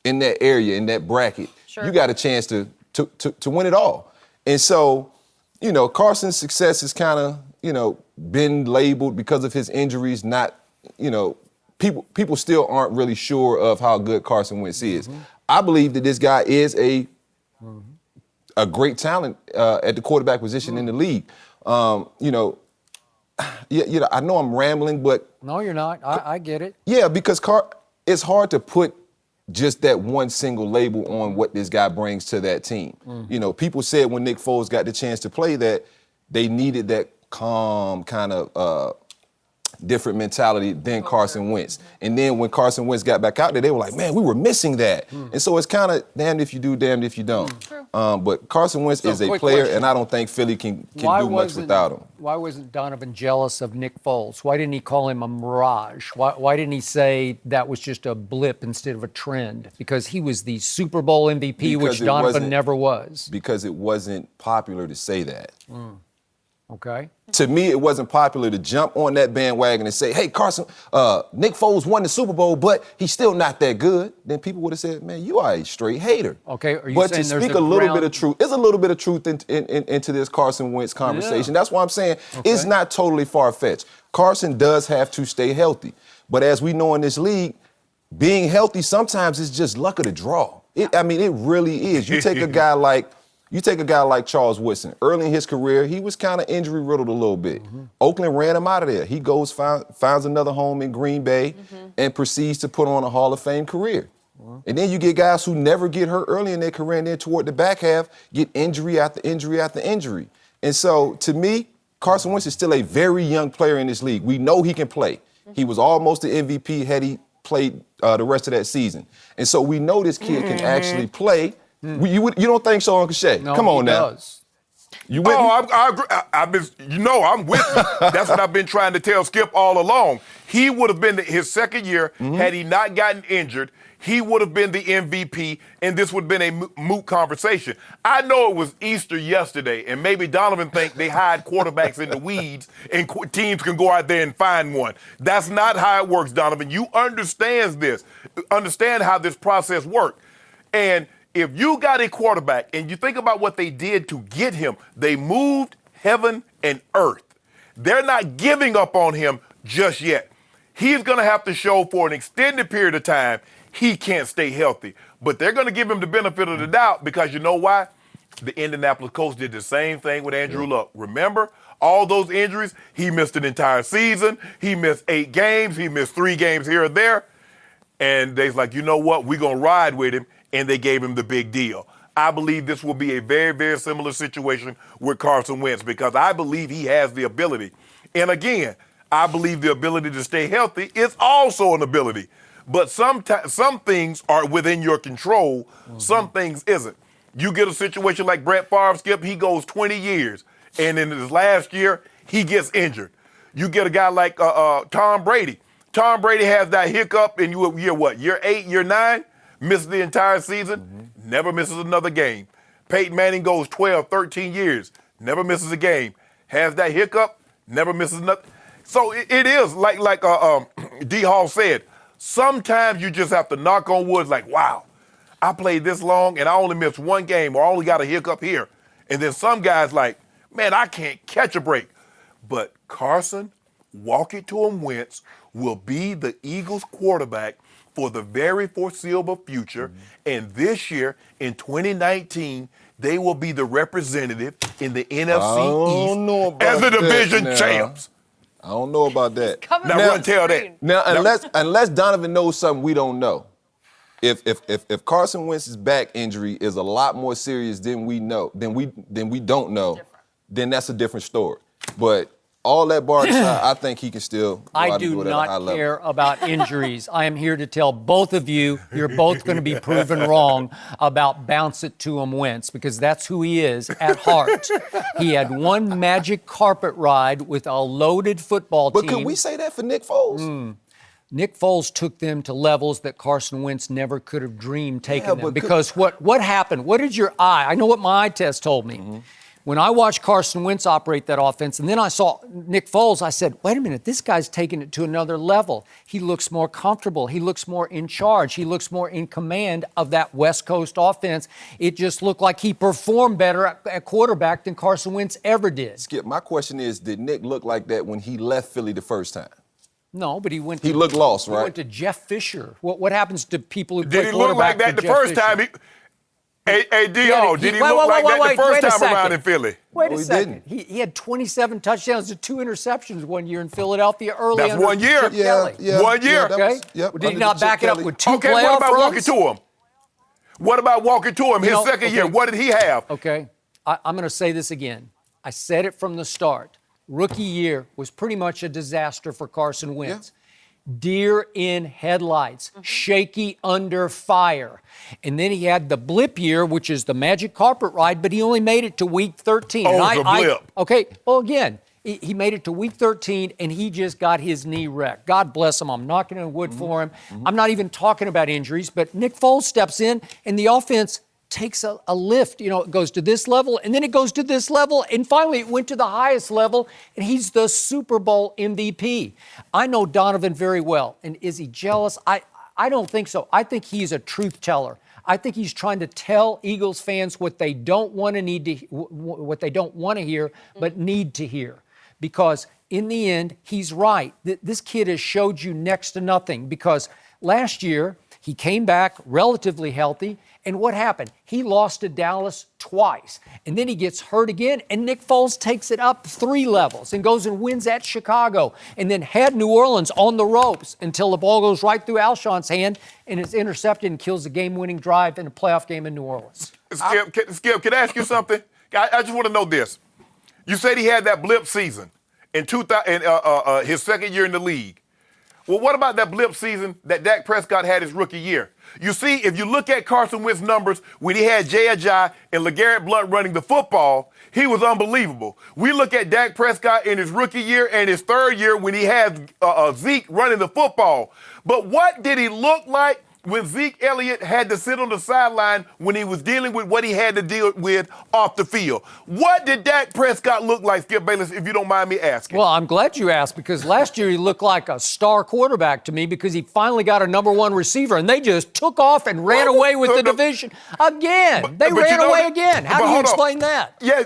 area, in that bracket, you got a chance to win it all. And so, you know, Carson's success has kind of, you know, been labeled because of his injuries. Not, you know, people still aren't really sure of how good Carson Wentz is. I believe that this guy is a great talent at the quarterback position in the league. You know, I know I'm rambling, but no, you're not. I get it. Yeah, because it's hard to put just that one single label on what this guy brings to that team. You know, people said when Nick Foles got the chance to play that they needed that calm kind of different mentality than Carson Wentz. And then when Carson Wentz got back out there, they were like, man, we were missing that. And so it's kind of damned if you do, damned if you don't. But Carson Wentz is a player, and I don't think Philly can do much without him. Why wasn't Donovan jealous of Nick Foles? Why didn't he call him a mirage? Why didn't he say that was just a blip instead of a trend? Because he was the Super Bowl MVP, which Donovan never was. Because it wasn't popular to say that. Okay. To me, it wasn't popular to jump on that bandwagon and say, hey, Carson, Nick Foles won the Super Bowl, but he's still not that good. Then people would have said, man, you are a straight hater. Okay, are you but saying to there's speak a little bit of truth, there's a little bit of truth into this Carson Wentz conversation. That's why I'm saying it's not totally far-fetched. Carson does have to stay healthy. But as we know in this league, being healthy sometimes is just luck of the draw. It really is. You take a guy like Charles Woodson. Early in his career, he was kind of injury-riddled a little bit. Oakland ran him out of there. He goes, finds another home in Green Bay, and proceeds to put on a Hall of Fame career. And then you get guys who never get hurt early in their career, and then toward the back half, get injury after injury after injury. And so, to me, Carson Wentz is still a very young player in this league. We know he can play. He was almost the MVP had he played the rest of that season. And so we know this kid can actually play. You don't think so, Uncle Shay? No, Come on he now. Does. You with me? I agree. I'm with you. That's what I've been trying to tell Skip all along. He would have been his second year had he not gotten injured. He would have been the MVP, and this would have been a moot conversation. I know it was Easter yesterday, and maybe Donovan think they hide quarterbacks in the weeds, and teams can go out there and find one. That's not how it works, Donovan. You understand how this process works. And if you got a quarterback and you think about what they did to get him, they moved heaven and earth. They're not giving up on him just yet. He's going to have to show for an extended period of time he can't stay healthy. But they're going to give him the benefit of the doubt because you know why? The Indianapolis Colts did the same thing with Andrew Luck. Remember? All those injuries, he missed an entire season. He missed 8 games. He missed 3 games here or there. And they's like, you know what? We're going to ride with him. And they gave him the big deal. I believe this will be a very, very similar situation with Carson Wentz because I believe he has the ability. And again, I believe the ability to stay healthy is also an ability. But some things are within your control. Some things isn't. You get a situation like Brett Favre, Skip, he goes 20 years. And in his last year, he gets injured. You get a guy like Tom Brady. Tom Brady has that hiccup in year 8, year 9? Misses the entire season, never misses another game. Peyton Manning goes 12, 13 years, never misses a game. Has that hiccup, never misses nothing. So it is like D. Hall said, sometimes you just have to knock on wood like, wow, I played this long and I only missed 1 game or I only got a hiccup here. And then some guys like, man, I can't catch a break. But Carson, walk it to him, Wentz, will be the Eagles quarterback for the very foreseeable future. And this year, in 2019, they will be the representative in the NFC East don't know as the about division that now. champs. I don't know about that. Coming Now off run the tell screen. that. Now, unless Donovan knows something we don't know, if Carson Wentz's back injury is a lot more serious than we know, than we don't know, then that's a different story. But all that bar aside, I think he can still go out I and do it at a high not level. care about injuries. I am here to tell both of you, you're both going to be proven wrong about bounce it to him Wentz, because that's who he is at heart. He had one magic carpet ride with a loaded football team. But could we say that for Nick Foles? Nick Foles took them to levels that Carson Wentz never could have dreamed taking them. but Because what happened? What did your eye? I know what my eye test told me. When I watched Carson Wentz operate that offense, and then I saw Nick Foles, I said, wait a minute, this guy's taking it to another level. He looks more comfortable. He looks more in charge. He looks more in command of that West Coast offense. It just looked like he performed better at quarterback than Carson Wentz ever did. Skip, my question is, did Nick look like that when he left Philly the first time? No, but he went. He looked lost, He right? went to Jeff Fisher. What happens to people who Did play he look quarterback like that for the Jeff first Fisher? time? Hey, D.O., did he wait, look wait, like that wait, the wait first a time around second. in Philly? Wait No, a he second. didn't. He had 27 touchdowns and 2 interceptions one year in Philadelphia early. That's under 1 year. Chip Kelly. 1 year. that Okay. was- yep, Did he under not Chip back it up Kelly. with 2 Okay, playoff what about runs? walking to him? What about walking to him? His second year, what did he have? Okay. I'm going to say this again. I said it from the start. Rookie year was pretty much a disaster for Carson Wentz. Deer in headlights, shaky under fire. And then he had the blip year, which is the magic carpet ride, but he only made it to week 13. Oh, And it's a blip. Okay, well, again, he made it to week 13, and he just got his knee wrecked. God bless him. I'm knocking on wood for him. I'm not even talking about injuries, but Nick Foles steps in, and the offense takes a lift. You know, it goes to this level, and then it goes to this level, and finally it went to the highest level, and he's the Super Bowl MVP. I know Donovan very well, and is he jealous? I don't think so. I think he's a truth teller. I think he's trying to tell Eagles fans what they don't want to hear, but need to hear. Because in the end, he's right. This kid has showed you next to nothing, because last year he came back relatively healthy, and what happened? He lost to Dallas twice, and then he gets hurt again, and Nick Foles takes it up 3 levels and goes and wins at Chicago, and then had New Orleans on the ropes until the ball goes right through Alshon's hand, and it's intercepted and kills the game-winning drive in a playoff game in New Orleans. Skip, can I ask you something? I just want to know this. You said he had that blip season in his second year in the league. Well, what about that blip season that Dak Prescott had his rookie year? You see, if you look at Carson Wentz's numbers when he had Jay Ajayi and LeGarrette Blount running the football, he was unbelievable. We look at Dak Prescott in his rookie year and his third year when he had Zeke running the football. But what did he look like when Zeke Elliott had to sit on the sideline when he was dealing with what he had to deal with off the field? What did Dak Prescott look like, Skip Bayless, if you don't mind me asking? Well, I'm glad you asked, because last year he looked like a star quarterback to me, because he finally got a number 1 receiver, and they just took off and ran away with the division again. They ran away again. How do you explain that? Yeah,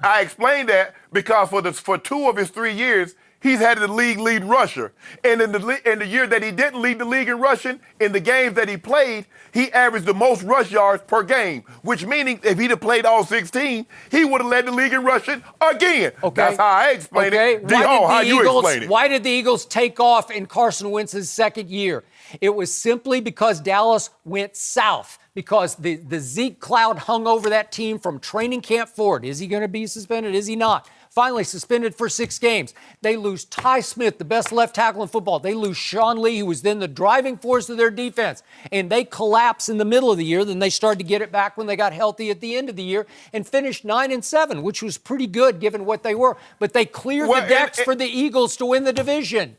I explained that because for 2 of his 3 years, he's had the league lead rusher. And in the year that he didn't lead the league in rushing, in the games that he played, he averaged the most rush yards per game, which meaning if he'd have played all 16, he would have led the league in rushing again. Okay. That's how I explain it. D-Ho, how you explain it? Why did the Eagles take off in Carson Wentz's second year? It was simply because Dallas went south, because the Zeke cloud hung over that team from training camp forward. Is he going to be suspended? Is he not? Finally suspended for 6 games. They lose Ty Smith, the best left tackle in football. They lose Sean Lee, who was then the driving force of their defense. And they collapse in the middle of the year. Then they started to get it back when they got healthy at the end of the year and finished 9-7, which was pretty good given what they were. But they cleared the decks for the Eagles to win the division.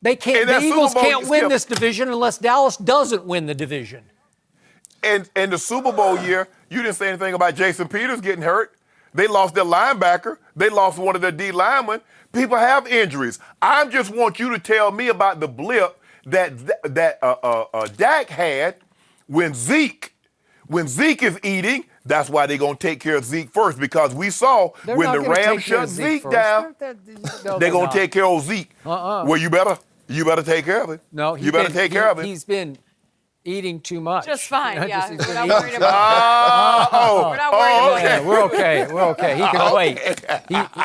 They can't. The Eagles can't win this division unless Dallas doesn't win the division. And in the Super Bowl year, you didn't say anything about Jason Peters getting hurt. They lost their linebacker. They lost one of their D linemen. People have injuries. I just want you to tell me about the blip that Dak had when Zeke is eating. That's why they're going to take care of Zeke first, because we saw when the Rams shut Zeke down, they're going to take care of Zeke. Well, you better take care of it. No, you better take care of it. He's been eating too much. Just fine, yeah. Just- We're not worried about Oh, We're not worried about Yeah, we're okay. We're okay. He can wait.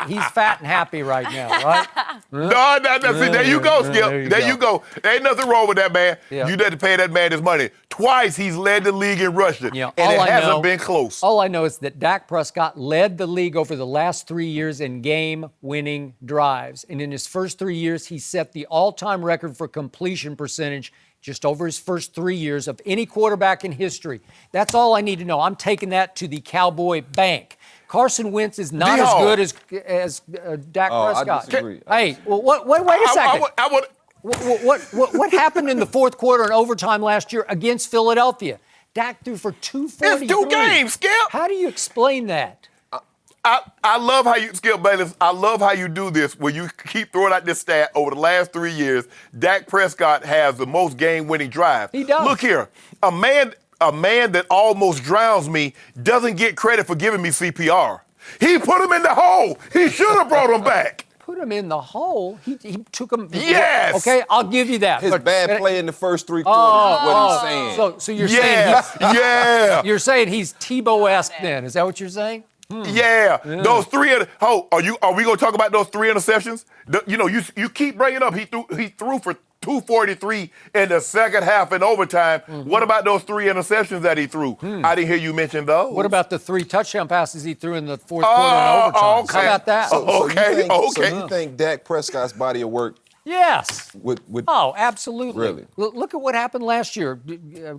He's fat and happy right now, right? No, see, there you go, Skip. There you go. There ain't nothing wrong with that man. Yeah. You need to pay that man his money. Twice he's led the league in rushing, Yeah, and it all I hasn't know- been close. All I know is that Dak Prescott led the league over the last 3 years in game-winning drives. And in his first 3 years, he set the all-time record for completion percentage just over his first 3 years of any quarterback in history. That's all I need to know. I'm taking that to the Cowboy Bank. Carson Wentz is not as good as Dak Prescott. I disagree. Hey, well, wait a second. I would. What happened in the fourth quarter and overtime last year against Philadelphia? Dak threw for 243. It's 2 games, Skip. How do you explain that? I love how you, Skip Bayless, I love how you do this where you keep throwing out this stat over the last 3 years. Dak Prescott has the most game-winning drives. He does. Look here, a man that almost drowns me doesn't get credit for giving me CPR. He put him in the hole. He should have brought him back. Put him in the hole. He took him. Yes. Okay, I'll give you that. His bad play in the first 3 quarters is what he's saying. So you're saying You're saying he's Tebow-esque then? Is that what you're saying? Yeah, those 3. Are we gonna talk about those 3 interceptions? You keep bringing up he threw for 243 in the second half in overtime. What about those 3 interceptions that he threw? I didn't hear you mention those. What about the 3 touchdown passes he threw in the fourth quarter in overtime? Okay. How about that? So you think Dak Prescott's body of work Yes. would Absolutely. Really? Look at what happened last year.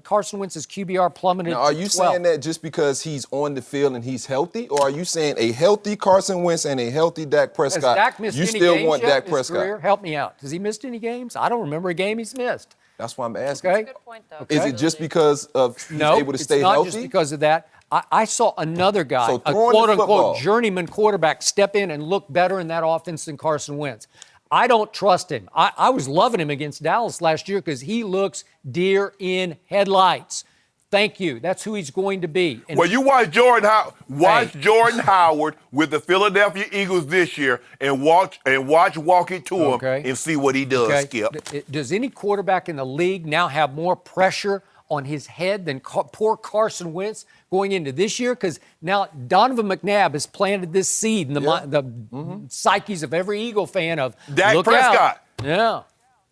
Carson Wentz's QBR plummeted. Now, are you 12. saying that just because he's on the field and he's healthy, or are you saying a healthy Carson Wentz and a healthy Dak Prescott? Has Dak missed you any still games want yet Dak in his Prescott? career? Help me out. Has he missed any games? I don't remember a game he's missed. That's why I'm asking. Okay. Good point, though. Is it just because of he's No, able to stay it's not healthy? just because of that. I saw another guy, So a throwing the quote-unquote football. journeyman quarterback, step in and look better in that offense than Carson Wentz. I don't trust him. I was loving him against Dallas last year because he looks deer in headlights. Thank you. That's who he's going to be. And Well, you watch Jordan Howard with the Philadelphia Eagles this year and watch walk it to him and see what he does, Skip. Does any quarterback in the league now have more pressure on his head than poor Carson Wentz going into this year? Because now Donovan Mcnabb has planted this seed in the psyches of every Eagle fan of Dak look Prescott. out. Yeah.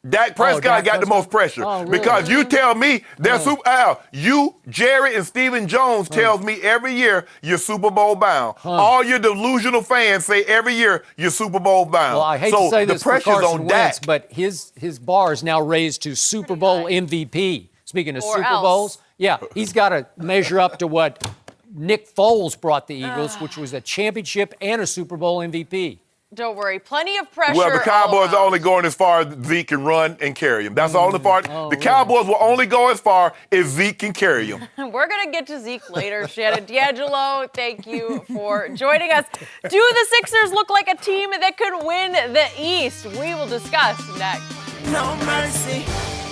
Dak Prescott got the most pressure because you tell me they're Super Bowl. You, Jerry, and Stephen Jones tells me every year you're Super Bowl bound. All your delusional fans say every year you're Super Bowl bound. Well, I hate so to say the this for pressure's Carson on Wentz, Dak. but his bar is now raised to Super Bowl MVP. Speaking of Or Super else. Bowls, yeah, he's got to measure up to what Nick Foles brought the Eagles, which was a championship and a Super Bowl MVP. Don't worry. Plenty of pressure. Well, the Cowboys all are only going as far as Zeke can run and carry him. That's the only part. The Cowboys will only go as far as Zeke can carry him. We're going to get to Zeke later. Shannon D'Angelo, thank you for joining us. Do the Sixers look like a team that could win the East? We will discuss next. No mercy.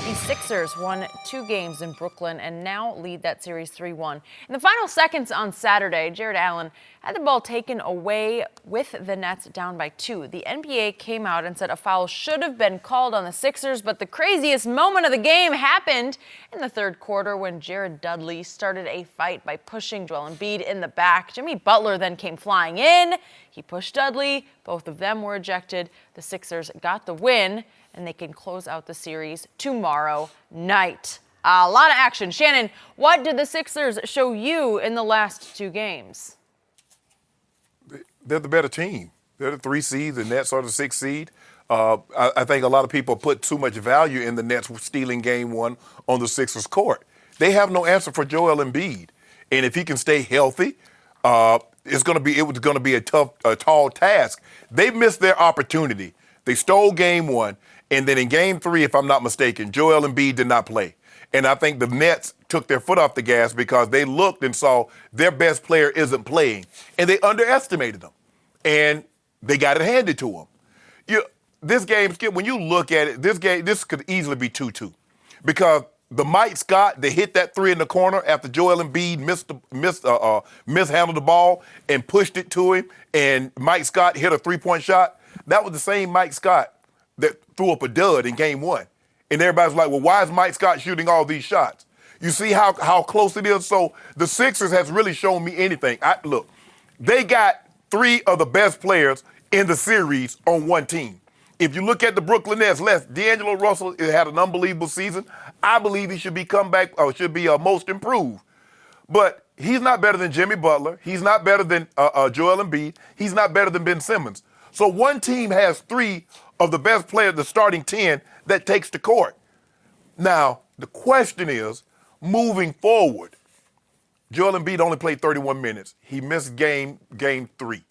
The Sixers won 2 games in Brooklyn and now lead that series 3-1. In the final seconds on Saturday, Jared Allen had the ball taken away with the Nets down by 2. The NBA came out and said a foul should have been called on the Sixers, but the craziest moment of the game happened in the third quarter when Jared Dudley started a fight by pushing Joel Embiid in the back. Jimmy Butler then came flying in. He pushed Dudley. Both of them were ejected. The Sixers got the win, and they can close out the series tomorrow night. A lot of action. Shannon, what did the Sixers show you in the last 2 games? They're the better team. They're the 3 seeds, the Nets are the 6 seed. I think a lot of people put too much value in the Nets stealing game 1 on the Sixers court. They have no answer for Joel Embiid. And if he can stay healthy, it was going to be a tall task. They missed their opportunity. They stole game 1. And then in game 3, if I'm not mistaken, Joel Embiid did not play. And I think the Nets took their foot off the gas because they looked and saw their best player isn't playing. And they underestimated them. And they got it handed to them. This game, Skip, when you look at it, this could easily be 2-2. Because the Mike Scott, they hit that 3 in the corner after Joel Embiid mishandled the ball and pushed it to him. And Mike Scott hit a 3-point shot. That was the same Mike Scott that threw up a dud in game 1. And everybody's like, well, why is Mike Scott shooting all these shots? You see how close it is? So the Sixers has really shown me anything. Look, they got 3 of the best players in the series on one team. If you look at the Brooklyn Nets, D'Angelo Russell had an unbelievable season. I believe he should be should be most improved. But he's not better than Jimmy Butler. He's not better than Joel Embiid. He's not better than Ben Simmons. So one team has 3 of the best players, the starting 10, that takes the court. Now, the question is, moving forward, Joel Embiid only played 31 minutes. He missed game 3.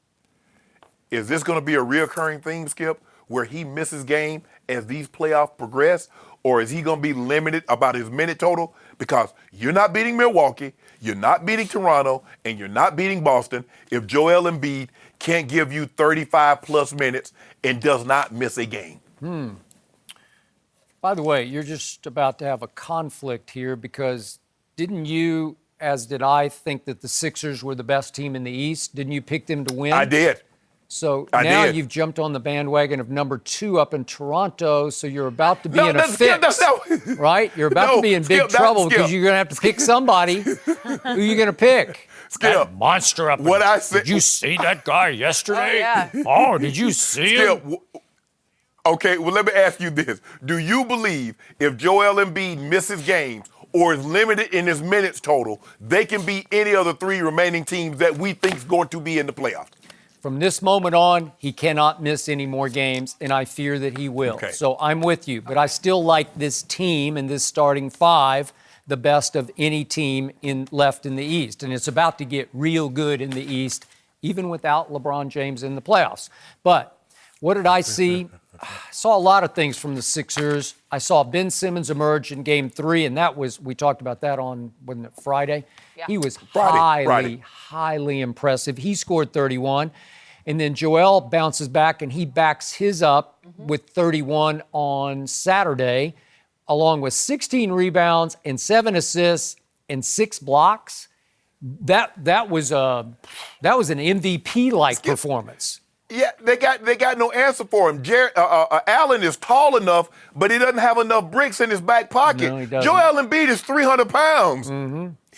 Is this going to be a reoccurring theme, Skip, where he misses game as these playoffs progress? Or is he going to be limited about his minute total? Because you're not beating Milwaukee, you're not beating Toronto, and you're not beating Boston if Joel Embiid can't give you 35-plus minutes and does not miss a game. By the way, you're just about to have a conflict here because didn't you, as did I, think that the Sixers were the best team in the East? Didn't you pick them to win? I did. So I now did. you've jumped on the bandwagon of number 2 up in Toronto, so you're about to be in a fix, right? You're about to be in big trouble because you're going to have to pick somebody. Who are you going to pick? Skip. That monster up What I said. Did you see that guy yesterday? yeah. Oh, did you see him? Okay, well, let me ask you this. Do you believe if Joel Embiid misses games or is limited in his minutes total, they can beat any of the 3 remaining teams that we think is going to be in the playoffs? From this moment on, he cannot miss any more games, and I fear that he will. Okay. So I'm with you. But I still like this team and this starting 5 the best of any team left in the East. And it's about to get real good in the East, even without LeBron James in the playoffs. But what did I see? I saw a lot of things from the Sixers. I saw Ben Simmons emerge in Game 3, and we talked about that on, wasn't it Friday? Yeah. He was highly impressive. He scored 31. And then Joel bounces back, and he backs his up with 31 on Saturday, along with 16 rebounds and 7 assists and 6 blocks. That was an MVP-like performance. Yeah, they got no answer for him. Allen is tall enough, but he doesn't have enough bricks in his back pocket. No, he doesn't. Joel Embiid is 300 pounds.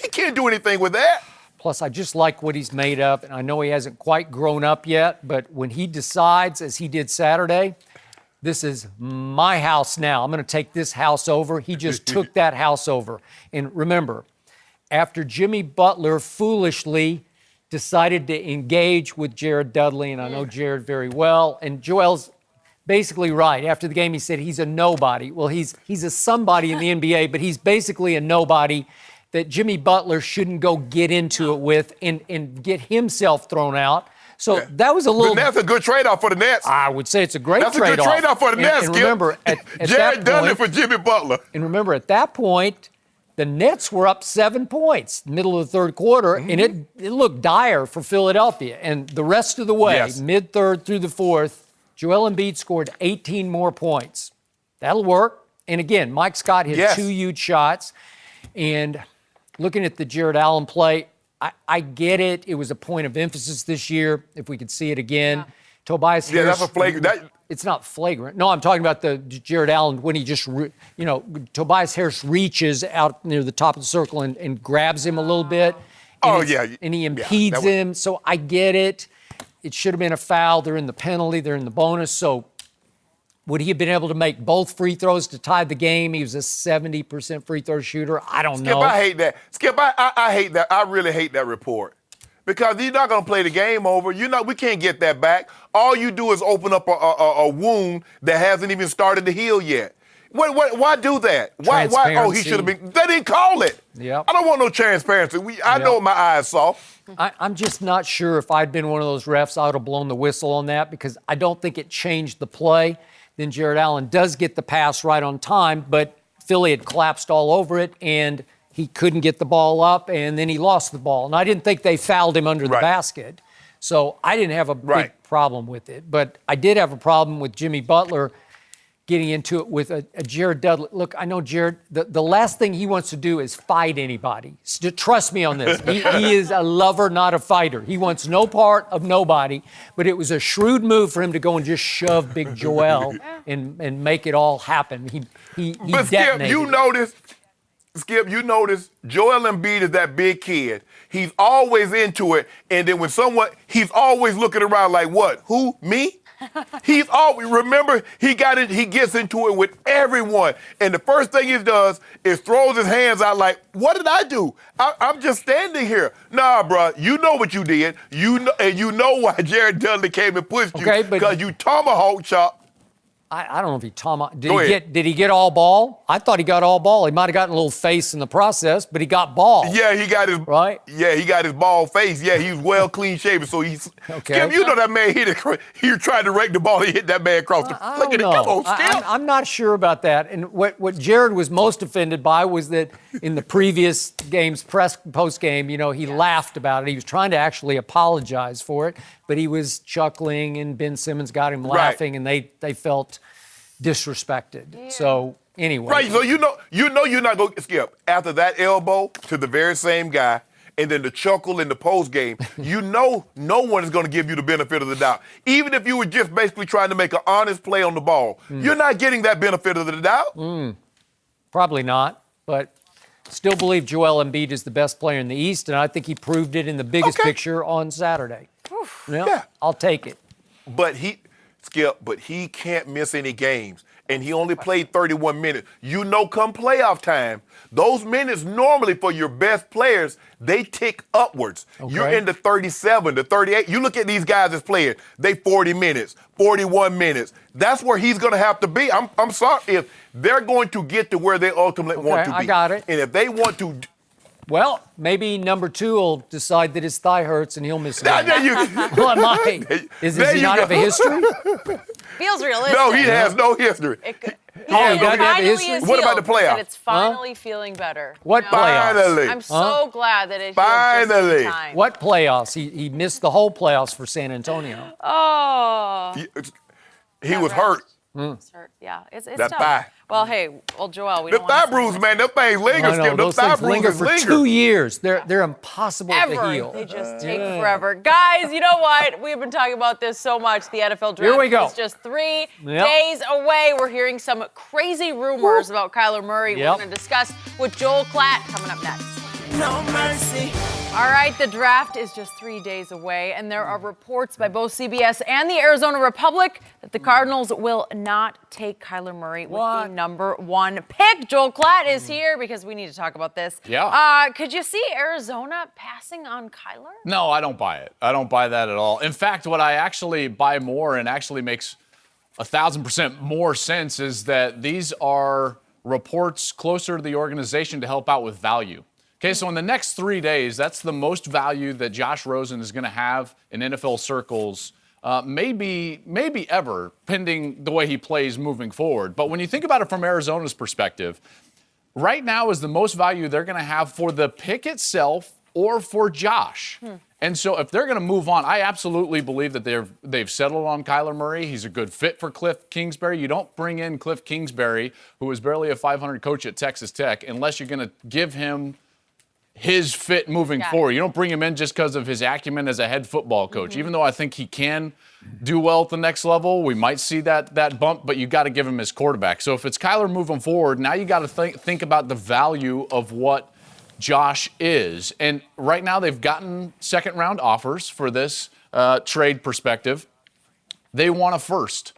He can't do anything with that. Plus, I just like what he's made of, and I know he hasn't quite grown up yet, but when he decides, as he did Saturday, this is my house now. I'm going to take this house over. He just took that house over. And remember, after Jimmy Butler foolishly decided to engage with Jared Dudley, and I know Jared very well, and Joel's basically right. After the game, he said he's a nobody. Well, he's a somebody in the NBA, but he's basically a nobody that Jimmy Butler shouldn't go get into it with and get himself thrown out. So that was a little... But that's a good trade-off for the Nets. I would say it's a great trade-off. That's a good trade-off for the Nets, and remember, at Jared Dudley for Jimmy Butler. And remember, at that point, the Nets were up 7 points, middle of the third quarter, and it looked dire for Philadelphia. And the rest of the way, mid-third through the fourth, Joel Embiid scored 18 more points. That'll work. And again, Mike Scott hit 2 huge shots. And looking at the Jared Allen play, I get it. It was a point of emphasis this year, if we could see it again. Yeah. Tobias Harris. That's a flagrant. It's not flagrant. No, I'm talking about the Jared Allen when he just, Tobias Harris reaches out near the top of the circle and grabs him a little bit. And And he impedes him. So I get it. It should have been a foul. They're in the penalty. They're in the bonus. So would he have been able to make both free throws to tie the game? He was a 70% free throw shooter. I don't know. Skip, I hate that. Skip, I hate that. I really hate that report. Because you're not going to play the game over. We can't get that back. All you do is open up a wound that hasn't even started to heal yet. Why do that? Why? Oh, he should have been. They didn't call it. Yep. I don't want no transparency. I know my eyes saw. I'm just not sure if I'd been one of those refs, I would have blown the whistle on that because I don't think it changed the play. Then Jared Allen does get the pass right on time, but Philly had collapsed all over it, and he couldn't get the ball up, and then he lost the ball. And I didn't think they fouled him under the basket. So I didn't have a big problem with it. But I did have a problem with Jimmy Butler getting into it with a Jared Dudley. Look, I know Jared, the last thing he wants to do is fight anybody. Trust me on this. He is a lover, not a fighter. He wants no part of nobody. But it was a shrewd move for him to go and just shove Big Joel and make it all happen. He but detonated. Skip, you noticed Skip, you notice Joel Embiid is that big kid. He's always into it, and then he's always looking around like, what? Who? Me? He's always, remember, he gets into it with everyone. And the first thing he does is throws his hands out like, what did I do? I'm just standing here. Nah, bro, you know what you did. And you know why Jared Dudley came and pushed you. Because you tomahawk chop. I don't know if he did he get all ball? I thought he got all ball. He might have gotten a little face in the process, but he got ball. Yeah, he got his Yeah, he got his ball face. Yeah, he was well clean shaven. So he's Skip, you know that man he tried to rake the ball. He hit that man across the. Look at it. Come on, Skip. I'm not sure about that. And what Jared was most offended by was that in the previous game's post game, he laughed about it. He was trying to actually apologize for it, but he was chuckling, and Ben Simmons got him laughing, and they felt disrespected. Yeah. So anyway. Right, so you know you're not going to Skip. After that elbow to the very same guy, and then the chuckle in the post game, no one is going to give you the benefit of the doubt. Even if you were just basically trying to make an honest play on the ball, you're not getting that benefit of the doubt. Probably not, but still believe Joel Embiid is the best player in the East, and I think he proved it in the biggest picture on Saturday. Yeah, I'll take it. But he can't miss any games. And he only played 31 minutes. Come playoff time, those minutes normally for your best players, they tick upwards. Okay. You're in the 37, the 38. You look at these guys that's playing, they 40 minutes, 41 minutes. That's where he's going to have to be. I'm sorry if they're going to get to where they ultimately want to be. I got it. And if they want to... Well, maybe number 2 will decide that his thigh hurts and he'll miss a game. Well, does he not have a history? Feels realistic. No, he has no history. He doesn't have a history? What about the playoffs? It's finally feeling better. What playoffs? Finally. I'm so glad that it finally. Just time. What playoffs? He missed the whole playoffs for San Antonio. Oh. He was hurt. Yeah, it's that tough. Thigh. Well, hey, Joel, we the don't thigh bruise, man, them things linger. No, those things linger for 2 years. They're impossible to heal. They just take forever. Guys, you know what? We've been talking about this so much. The NFL draft Here we go. is just 3 days away. We're hearing some crazy rumors about Kyler Murray. We're going to discuss with Joel Klatt coming up next. No mercy. All right, the draft is just 3 days away, and there are reports by both CBS and the Arizona Republic that the Cardinals will not take Kyler Murray with the number 1 pick. Joel Klatt is here because we need to talk about this. Yeah. Could you see Arizona passing on Kyler? No, I don't buy it. I don't buy that at all. In fact, what I actually buy more and actually makes 1,000% more sense is that these are reports closer to the organization to help out with value. Okay, so in the next 3 days, that's the most value that Josh Rosen is going to have in NFL circles, maybe ever, pending the way he plays moving forward. But when you think about it from Arizona's perspective, right now is the most value they're going to have for the pick itself or for Josh. And so if they're going to move on, I absolutely believe that they've settled on Kyler Murray. He's a good fit for Cliff Kingsbury. You don't bring in Cliff Kingsbury, who is barely a 500 coach at Texas Tech, unless you're going to give him his fit moving forward. You don't bring him in just because of his acumen as a head football coach. Even though I think he can do well at the next level, we might see that bump, but you got to give him his quarterback. So if it's Kyler moving forward, now you got to think about the value of what Josh is. And right now they've gotten second-round offers for this trade perspective. They want a first.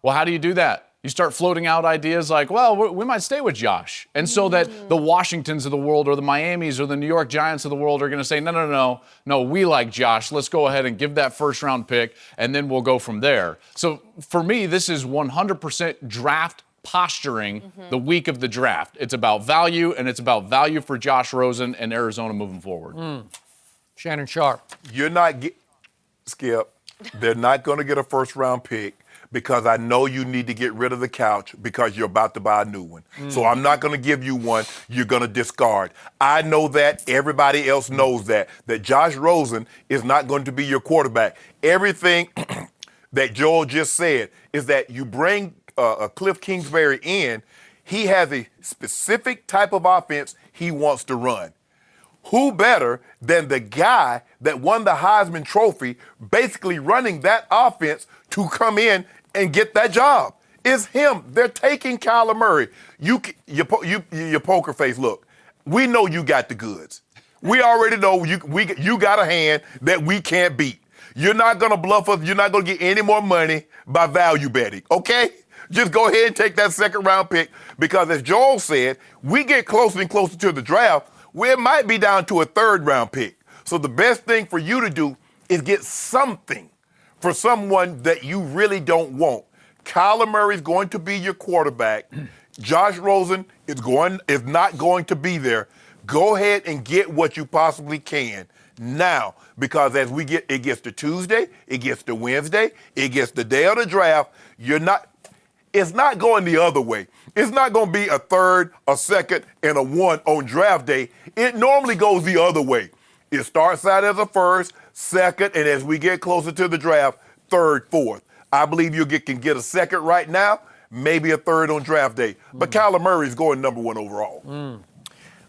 Well, how do you do that? You start floating out ideas like, well, we might stay with Josh. And so that the Washingtons of the world or the Miamis or the New York Giants of the world are going to say, no, we like Josh. Let's go ahead and give that first-round pick, and then we'll go from there. So for me, this is 100% draft posturing the week of the draft. It's about value, and it's about value for Josh Rosen and Arizona moving forward. Shannon Sharpe. You're not Skip, they're not going to get a first-round pick, because I know you need to get rid of the couch because you're about to buy a new one. So I'm not going to give you one you're going to discard. I know that. Everybody else knows that Josh Rosen is not going to be your quarterback. Everything that Joel just said is that you bring Cliff Kingsbury in, he has a specific type of offense he wants to run. Who better than the guy that won the Heisman Trophy basically running that offense to come in and get that job? It's him. They're taking Kyler Murray. Your poker face. Look, we know you got the goods. We already know you got a hand that we can't beat. You're not gonna bluff us. You're not gonna get any more money by value betting. Okay? Just go ahead and take that second round pick because, as Joel said, we get closer and closer to the draft where it might be down to a third round pick. So the best thing for you to do is get something for someone that you really don't want. Kyler Murray is going to be your quarterback. Josh Rosen is not going to be there. Go ahead and get what you possibly can now, because as it gets to Tuesday, it gets to Wednesday, it gets the day of the draft. It's not going the other way. It's not going to be a third, a second, and a 1 on draft day. It normally goes the other way. It starts out as a first, second, and as we get closer to the draft, third, fourth. I believe you can get a second right now, maybe a third on draft day. But Kyler Murray is going number 1 overall.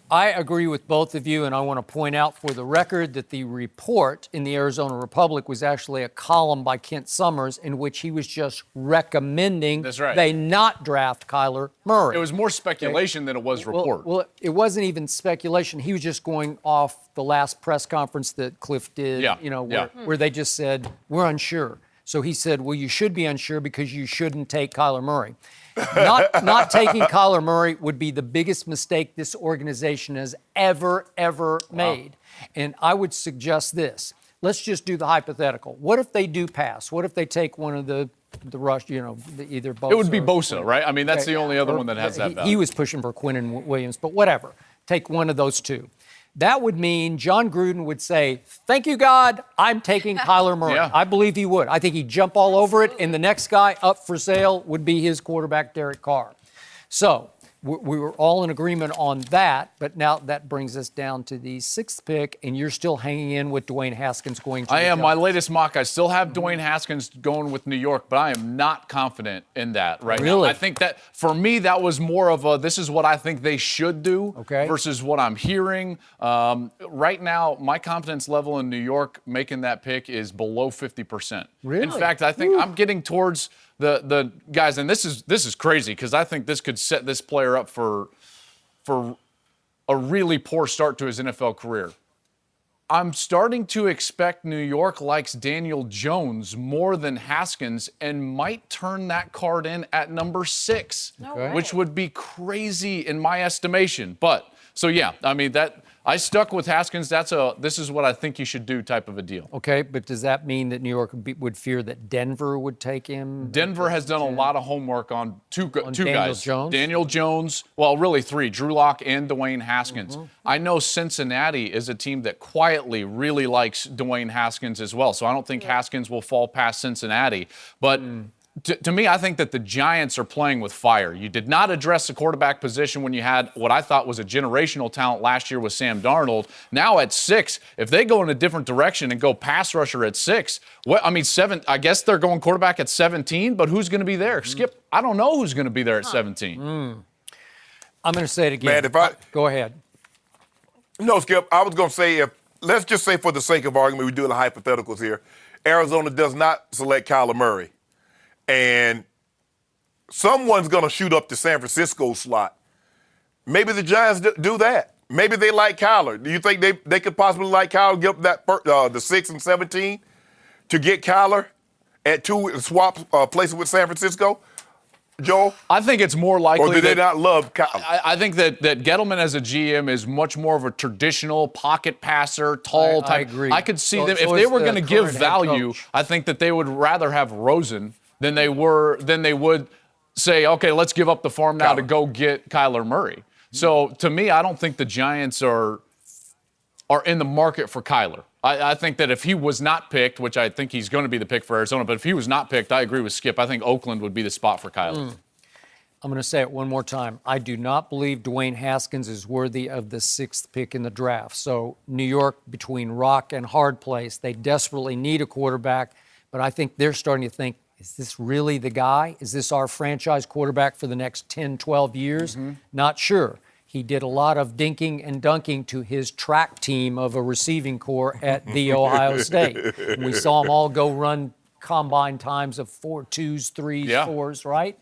I agree with both of you, and I want to point out for the record that the report in the Arizona Republic was actually a column by Kent Summers in which he was just recommending they not draft Kyler Murray. It was more speculation than it was report. Well, it wasn't even speculation. He was just going off the last press conference that Cliff did, where they just said, we're unsure. So he said, well, you should be unsure because you shouldn't take Kyler Murray. Not taking Kyler Murray would be the biggest mistake this organization has ever made. And I would suggest this. Let's just do the hypothetical. What if they do pass? What if they take one of the rush, either Bosa? It would be Bosa, right? I mean, that's the only other one that has that value. He was pushing for Quinnen Williams, but whatever. Take one of those two. That would mean John Gruden would say, thank you, God, I'm taking Kyler Murray. Yeah. I believe he would. I think he'd jump all over it, and the next guy up for sale would be his quarterback, Derek Carr. So we were all in agreement on that, but now that brings us down to the 6th pick, and you're still hanging in with Dwayne Haskins going to I am. Giants. My latest mock, I still have Dwayne Haskins going with New York, but I am not confident in that right now. I think that, for me, that was more of a, this is what I think they should do versus what I'm hearing. Right now, my confidence level in New York making that pick is below 50%. Really? In fact, I think I'm getting towards the guys, and this is crazy because I think this could set this player up for a really poor start to his NFL career. I'm starting to expect New York likes Daniel Jones more than Haskins and might turn that card in at number 6, which would be crazy in my estimation. But so yeah, I mean that. I stuck with Haskins. This is what I think you should do type of a deal. Okay, but does that mean that New York would fear that Denver would take him? Denver has done a lot of homework on two Daniel guys. Jones? Daniel Jones, well, really 3, Drew Lock and Dwayne Haskins. I know Cincinnati is a team that quietly really likes Dwayne Haskins as well, so I don't think Haskins will fall past Cincinnati. But to me, I think that the Giants are playing with fire. You did not address the quarterback position when you had what I thought was a generational talent last year with Sam Darnold. Now at 6, if they go in a different direction and go pass rusher at 6, 7, I guess they're going quarterback at 17, but who's going to be there? Skip, I don't know who's going to be there at 17. I'm going to say it again. Man, go ahead. No, Skip, I was going to say, let's just say for the sake of argument, we do the hypotheticals here, Arizona does not select Kyler Murray. And someone's going to shoot up the San Francisco slot. Maybe the Giants do that. Maybe they like Kyler. Do you think they could possibly like Kyler, give up that the 6 and 17 to get Kyler at 2 and swap places with San Francisco? Joel? I think it's more likely. Or do they not love Kyler? I think that Gettleman as a GM is much more of a traditional pocket passer, tall type. I agree. I could see them if they were going to give value. I think that they would rather have Rosen than they would say, okay, let's give up the farm now to go get Kyler Murray. So to me, I don't think the Giants are in the market for Kyler. I think that if he was not picked, which I think he's going to be the pick for Arizona, but if he was not picked, I agree with Skip. I think Oakland would be the spot for Kyler. I'm going to say it one more time. I do not believe Dwayne Haskins is worthy of the 6th pick in the draft. So New York, between rock and hard place, they desperately need a quarterback, but I think they're starting to think, is this really the guy? Is this our franchise quarterback for the next 10, 12 years? Not sure. He did a lot of dinking and dunking to his track team of a receiving corps at The Ohio State. We saw them all go run combine times of 4.2s, 3s, 4s, right?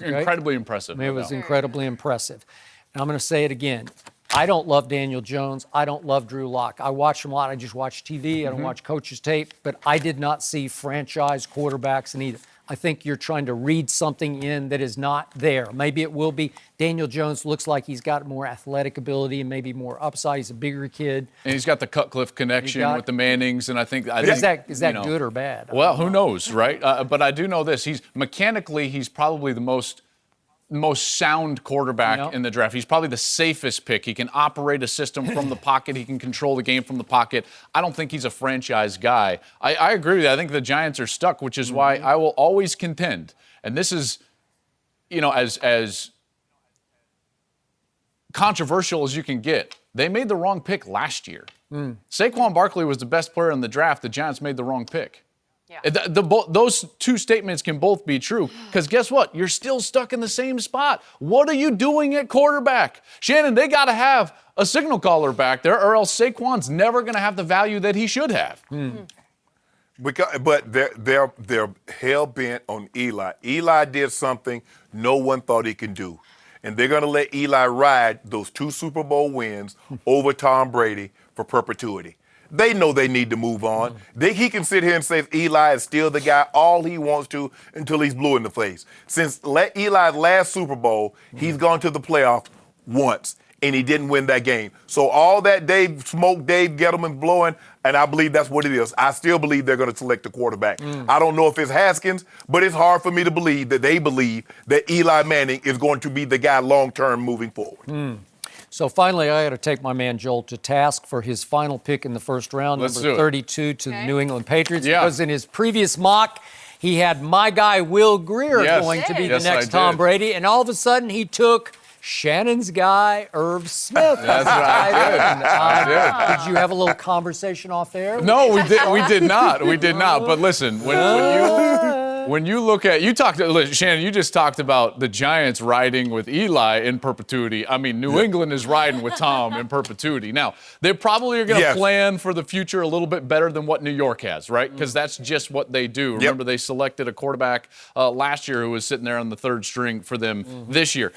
Incredibly impressive. I mean, it was incredibly impressive. And I'm going to say it again. I don't love Daniel Jones. I don't love Drew Lock. I watch them a lot. I just watch TV. I don't watch coaches' tape. But I did not see franchise quarterbacks in either. I think you're trying to read something in that is not there. Maybe it will be. Daniel Jones looks like he's got more athletic ability and maybe more upside. He's a bigger kid. And he's got the Cutcliffe connection with the Mannings, and I think is that good or bad? Well, who knows, right? But I do know this: he's probably the most sound quarterback in the draft. He's probably the safest pick. He can operate a system from the pocket. He can control the game from the pocket. I don't think he's a franchise guy. I agree with you. I think the Giants are stuck, which is why I will always contend. And this is, as controversial as you can get. They made the wrong pick last year. Saquon Barkley was the best player in the draft. The Giants made the wrong pick. Yeah. Those two statements can both be true, because guess what? You're still stuck in the same spot. What are you doing at quarterback? Shannon, they got to have a signal caller back there, or else Saquon's never going to have the value that he should have. But they're hell-bent on Eli. Eli did something no one thought he could do. And they're going to let Eli ride those 2 Super Bowl wins over Tom Brady for perpetuity. They know they need to move on. He can sit here and say Eli is still the guy all he wants to until he's blue in the face. Since Eli's last Super Bowl, he's gone to the playoff once, and he didn't win that game. So all that Dave Gettleman blowing, and I believe that's what it is. I still believe they're going to select a quarterback. I don't know if it's Haskins, but it's hard for me to believe that they believe that Eli Manning is going to be the guy long-term moving forward. So finally, I got to take my man Joel to task for his final pick in the first round, number 32 to the New England Patriots. Because in his previous mock, he had my guy Will Greer going to be the next Tom Brady, and all of a sudden he took Shannon's guy, Irv Smith. That's what I did. Did you have a little conversation off air? No, we did not. We did not. But listen, when you look at, Shannon, you just talked about the Giants riding with Eli in perpetuity. I mean, New England is riding with Tom in perpetuity. Now, they probably are going to plan for the future a little bit better than what New York has, right? Because that's just what they do. Remember, they selected a quarterback last year who was sitting there on the third string for them this year.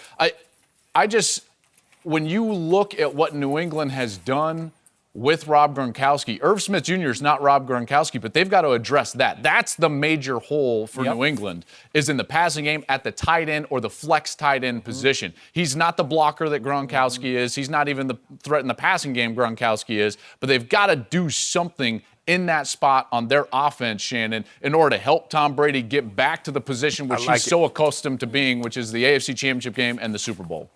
When you look at what New England has done with Rob Gronkowski, Irv Smith Jr. is not Rob Gronkowski, but they've got to address that. That's the major hole for New England, is in the passing game at the tight end or the flex tight end position. He's not the blocker that Gronkowski is. He's not even the threat in the passing game Gronkowski is, but they've got to do something in that spot on their offense, Shannon, in order to help Tom Brady get back to the position which he's so accustomed to being, which is the AFC Championship game and the Super Bowl.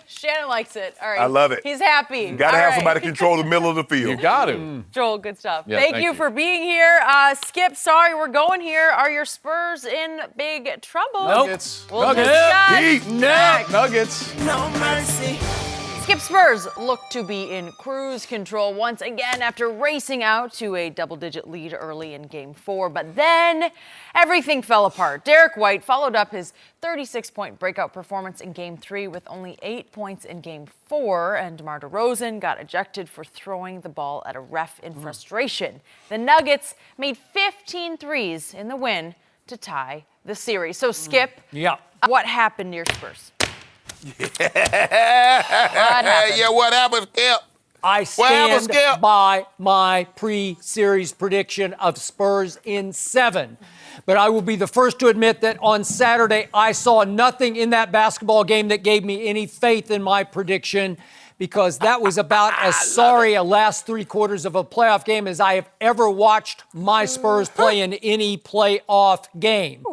Shannon likes it. All right. I love it. He's happy. You got to have somebody control the middle of the field. You got to. Joel, good stuff. Yeah, thank you for being here. Skip, sorry, we're going here. Are your Spurs in big trouble? Nuggets. Nuggets. No mercy. Skip Spurs look to be in cruise control once again after racing out to a double-digit lead early in Game 4. But then everything fell apart. Derek White followed up his 36-point breakout performance in Game 3 with only 8 points in Game 4, and DeMar DeRozan got ejected for throwing the ball at a ref in frustration. The Nuggets made 15 threes in the win to tie the series. So, Skip, what happened to your Spurs? What happened, Skip? I stand by my pre-series prediction of Spurs in 7. But I will be the first to admit that on Saturday, I saw nothing in that basketball game that gave me any faith in my prediction, because that was about as sorry a last 3 quarters of a playoff game as I have ever watched my Spurs play in any playoff game.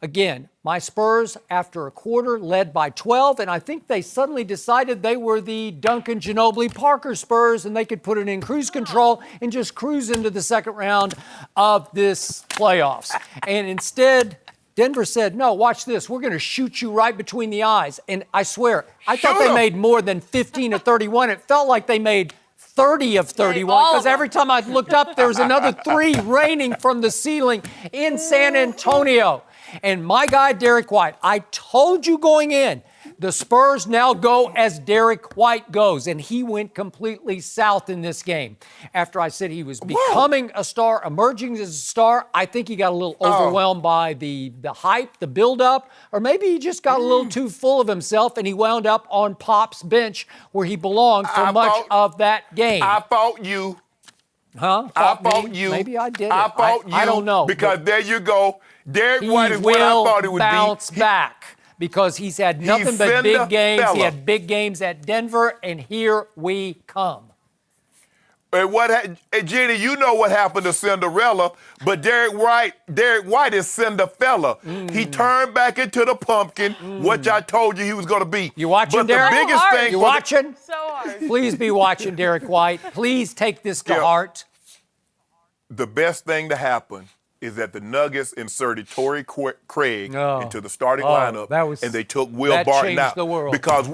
Again, my Spurs, after a quarter, led by 12, and I think they suddenly decided they were the Duncan Ginobili Parker Spurs, and they could put it in cruise control and just cruise into the second round of this playoffs. And instead, Denver said, no, watch this. We're going to shoot you right between the eyes. And I swear, I thought they made more than 15 of 31. It felt like they made 30 of 31, because every time I looked up, there was another 3 raining from the ceiling in San Antonio. And my guy, Derek White, I told you going in The Spurs now go as Derek White goes, and he went completely south in this game. After I said he was becoming a star, emerging as a star, I think he got a little overwhelmed by the hype, the build-up, or maybe he just got a little too full of himself, and he wound up on Pop's bench where he belonged for much of that game. I fought you. Huh? I fought you. Maybe I did it. I fought you. I don't know. Because there you go. Derek White is what I thought he would be. He will bounce back because he's had nothing but big games. He had big games at Denver, and here we come. And Jenny, you know what happened to Cinderella, but Derek White is Cinderfella. He turned back into the pumpkin, which I told you he was going to be. You watching, but Derek? The biggest thing you watching? So hard. Please be watching, Derek White. Please take this to heart. The best thing to happen is that the Nuggets inserted Torrey Craig into the starting lineup, and they took Will Barton out. The world. Because,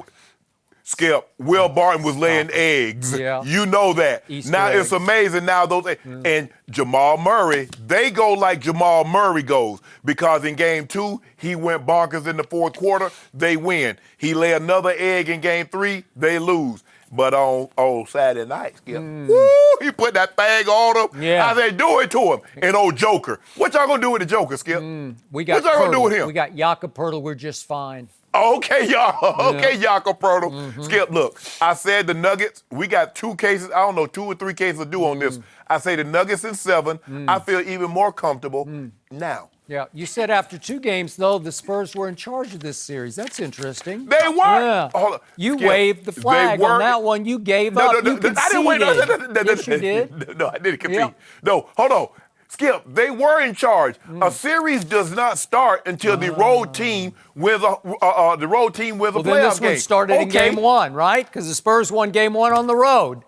Skip, Will Barton was laying eggs. Yeah. You know that. Now it's amazing now those and Jamal Murray, they go like Jamal Murray goes because in game 2, he went bonkers in the fourth quarter, they win. He lay another egg in game 3, they lose. But on Saturday night, Skip, woo, he put that thing on him. Yeah. How they do it to him. And old Joker. What y'all gonna do with the Joker, Skip? We got what y'all gonna do with him? We got Jakob Poeltl. We're just fine. Okay, y'all. Okay, Jakob Poeltl. Skip, look, I said the Nuggets, we got 2 cases, I don't know, 2 or 3 cases to do on this. I say the Nuggets in 7. I feel even more comfortable now. Yeah, you said after 2 games, though, the Spurs were in charge of this series. That's interesting. They were. Yeah. Hold on. You Skip, waved the flag on that one. You gave up. You conceded. I didn't wait. Yes, you did. No, I didn't concede. Yep. No, hold on. Skip, they were in charge. A series does not start until the road team wins a playoff game. Well, then this one started in game 1, right? Because the Spurs won game 1 on the road.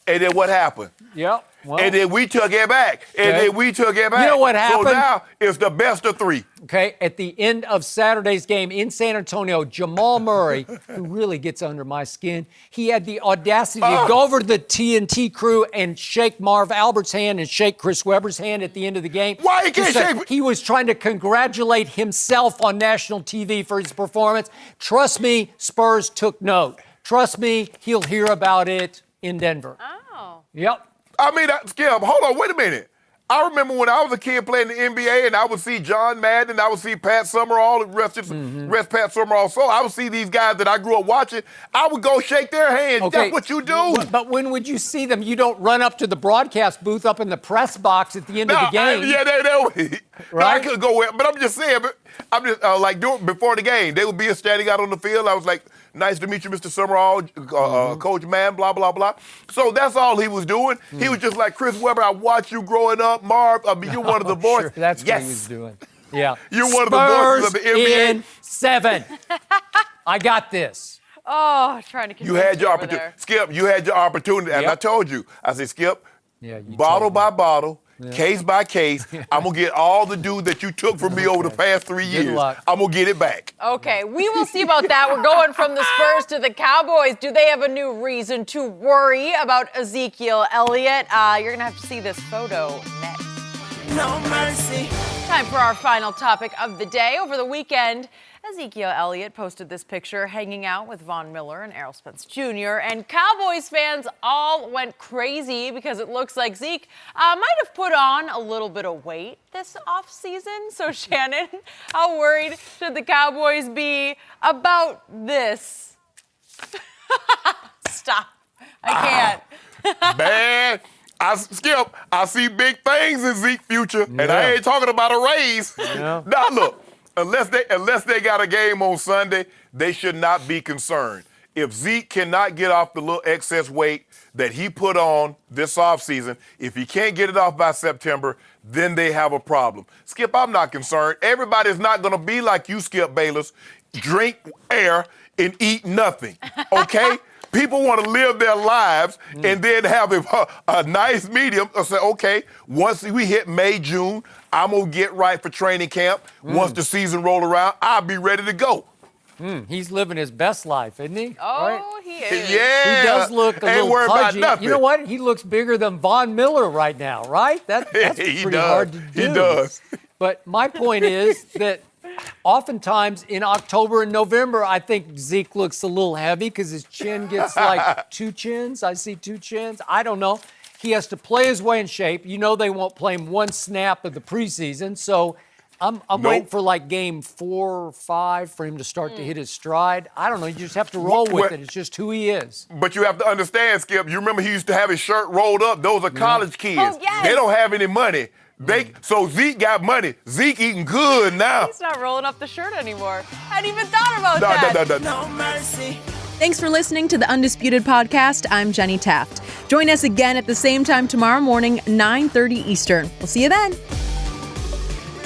And then what happened? Yep. Well, and then we took it back. And then we took it back. You know what happened? So now it's the best of 3. Okay, at the end of Saturday's game in San Antonio, Jamal Murray, who really gets under my skin, he had the audacity to go over to the TNT crew and shake Marv Albert's hand and shake Chris Webber's hand at the end of the game. Why he can't shake? He was trying to congratulate himself on national TV for his performance. Trust me, Spurs took note. Trust me, he'll hear about it in Denver. Oh. Yep. I mean, Skip, hold on, wait a minute. I remember when I was a kid playing in the NBA and I would see John Madden, I would see Pat Summerall, rest Pat Summerall. So I would see these guys that I grew up watching. I would go shake their hands. Okay. That's what you do. But when would you see them? You don't run up to the broadcast booth up in the press box at the end of the game. Right? No, I could go, but I'm just saying, I'm just before the game, they would be standing out on the field. I was like, nice to meet you, Mr. Summerall, Coach Mann, blah, blah, blah. So that's all he was doing. He was just like, Chris Webber, I watched you growing up. Marv, I mean, you're one of the boys. Sure, that's what he was doing. Yeah. You're one of the voices of the NBA. In 7. I got this. Oh, trying to You had your opportunity. Skip, you had your opportunity. And I told you, I said, Skip, bottle by bottle, case by case, I'm going to get all the dude that you took from me over the past 3 years. I'm going to get it back. Okay, we will see about that. We're going from the Spurs to the Cowboys. Do they have a new reason to worry about Ezekiel Elliott? You're going to have to see this photo next. No mercy. Time for our final topic of the day. Over the weekend, Ezekiel Elliott posted this picture hanging out with Von Miller and Errol Spence Jr., and Cowboys fans all went crazy because it looks like Zeke might have put on a little bit of weight this offseason. So, Shannon, how worried should the Cowboys be about this? Stop. I can't. Man. Skip, I see big things in Zeke's future, and I ain't talking about a raise. Now, look, unless they got a game on Sunday, they should not be concerned. If Zeke cannot get off the little excess weight that he put on this offseason, if he can't get it off by September, then they have a problem. Skip, I'm not concerned. Everybody's not going to be like you, Skip Bayless, drink air and eat nothing, okay? People want to live their lives and then have a nice medium and say, okay, once we hit May, June, I'm going to get right for training camp. Once the season roll around, I'll be ready to go. He's living his best life, isn't he? Oh, right? he is. Yeah. He does look a Ain't little worried about pudgy. nothing. You know what? He looks bigger than Von Miller right now, right? That's pretty hard to do. He does. But my point is that oftentimes in October and November, I think Zeke looks a little heavy because his chin gets like 2 chins. I see 2 chins. I don't know. He has to play his way in shape. You know they won't play him 1 snap of the preseason, so I'm waiting for like game 4 or 5 for him to start to hit his stride. I don't know. You just have to roll with it. It's just who he is. But you have to understand, Skip, you remember he used to have his shirt rolled up. Those are college kids. Oh, yes. They don't have any money. So Zeke got money. Zeke eating good now. He's not rolling up the shirt anymore. I hadn't even thought about that. No mercy. Thanks for listening to the Undisputed Podcast. I'm Jenny Taft. Join us again at the same time tomorrow morning, 9:30 Eastern. We'll see you then.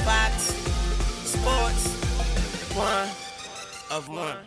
Fox Sports. One of one.